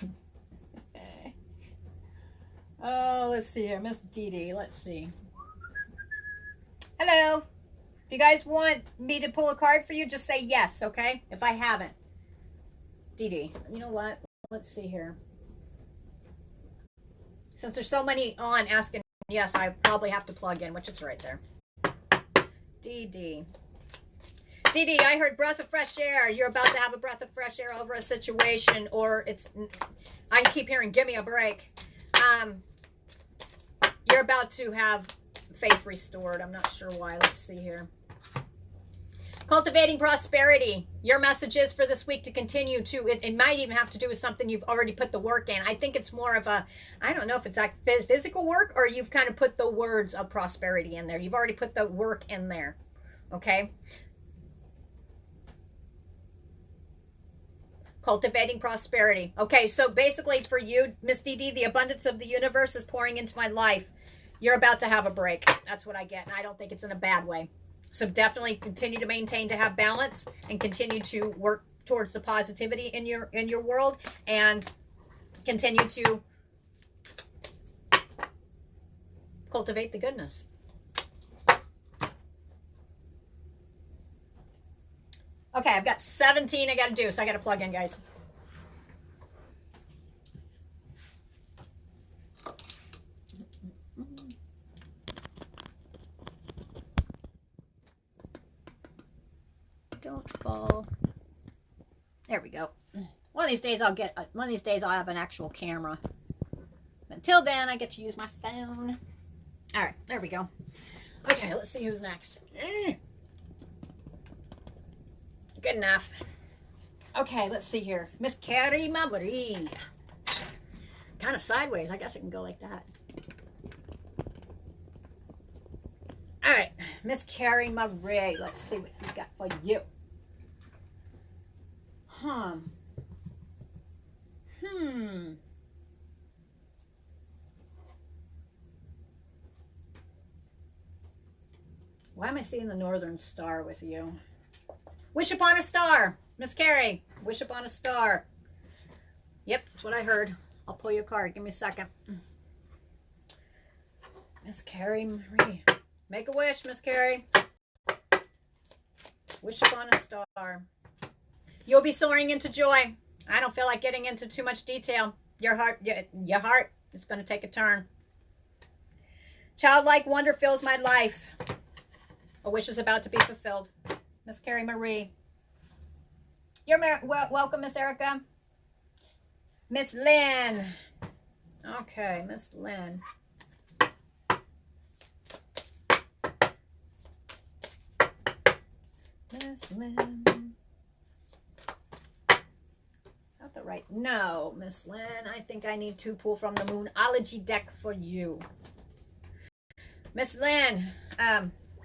Oh, let's see here. Miss Dee Dee. Let's see. Hello. If you guys want me to pull a card for you, just say yes, okay? If I haven't. Dee Dee. You know what? Let's see here. Since there's so many on asking yes, I probably have to plug in, which is right there. Dee Dee. Dee Dee, I heard breath of fresh air. You're about to have a breath of fresh air over a situation, or it's, I keep hearing, give me a break. You're about to have faith restored. I'm not sure why. Let's see here. Cultivating prosperity. Your message is for this week to continue to, it might even have to do with something you've already put the work in. I think it's more of a, I don't know if it's like physical work or you've kind of put the words of prosperity in there. You've already put the work in there. Okay. Cultivating prosperity. Okay, so basically for you, Miss DD, the abundance of the universe is pouring into my life. You're about to have a break. That's what I get, and I don't think it's in a bad way. So definitely continue to maintain to have balance and continue to work towards the positivity in your world, and continue to cultivate the goodness. Okay, I've got 17 I got to do, so I got to plug in, guys. Don't fall. There we go. One of these days I'll have an actual camera. Until then, I get to use my phone. All right, there we go. Okay, let's see who's next. Good enough. Okay, let's see here. Miss Carrie Marie. Kind of sideways. I guess it can go like that. All right, Miss Carrie Marie. Let's see what we got for you. Why am I seeing the Northern Star with you? Wish upon a star. Miss Carrie, wish upon a star. Yep, that's what I heard. I'll pull your card. Give me a second. Miss Carrie Marie. Make a wish, Miss Carrie. Wish upon a star. You'll be soaring into joy. I don't feel like getting into too much detail. Your heart is going to take a turn. Childlike wonder fills my life. A wish is about to be fulfilled. Miss Carrie Marie. You're welcome, Miss Erica. Miss Lynn. Okay, Miss Lynn. Miss Lynn. Is that the right? No, Miss Lynn. I think I need to pull from the Moonology deck for you. Miss Lynn.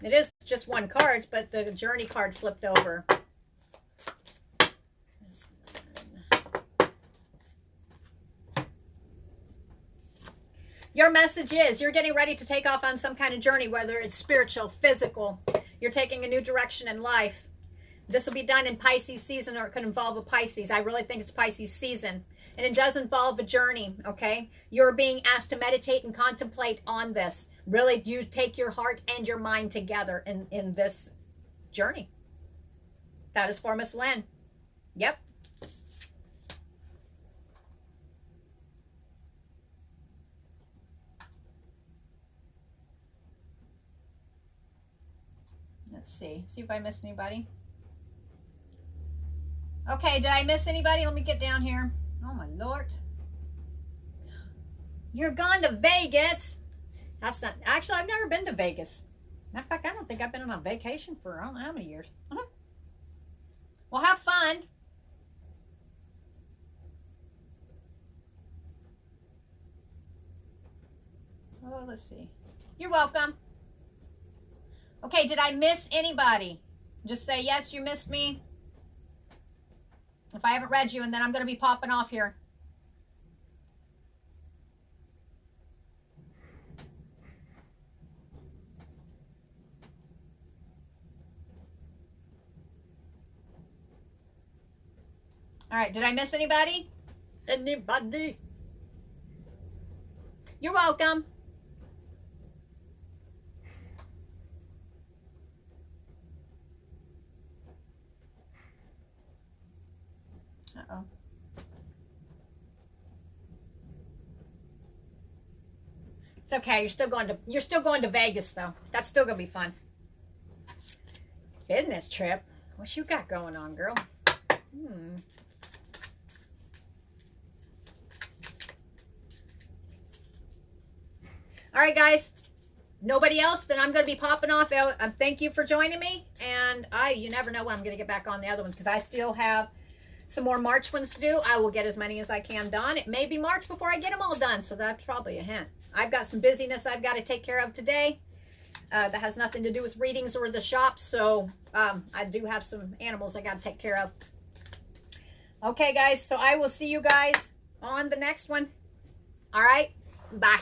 It is just one card, but the Journey card flipped over. Miss Lynn. Your message is you're getting ready to take off on some kind of journey, whether it's spiritual, physical. You're taking a new direction in life. This will be done in Pisces season, or it could involve a Pisces. I really think it's Pisces season. And it does involve a journey, okay? You're being asked to meditate and contemplate on this. Really, you take your heart and your mind together in this journey. That is for Miss Lynn. Yep. Let's see. See if I missed anybody. Okay, did I miss anybody? Let me get down here. Oh, my Lord. You're gone to Vegas. That's not... Actually, I've never been to Vegas. Matter of fact, I don't think I've been on a vacation for I don't know how many years. Well, have fun. Oh, let's see. You're welcome. Okay, did I miss anybody? Just say, yes, you missed me. If I haven't read you, and then I'm going to be popping off here. All right, did I miss anybody? Anybody? You're welcome. Uh-oh. It's okay. You're still going to Vegas though. That's still gonna be fun. Business trip. What you got going on, girl? All right, guys. Nobody else, then I'm going to be popping off. Thank you for joining me. And you never know when I'm going to get back on the other ones because I still have some more March ones to do. I will get as many as I can done. It may be March before I get them all done, so that's probably a hint. I've got some busyness I've got to take care of today. That has nothing to do with readings or the shops, so I do have some animals I got to take care of. Okay, guys, so I will see you guys on the next one. All right, bye.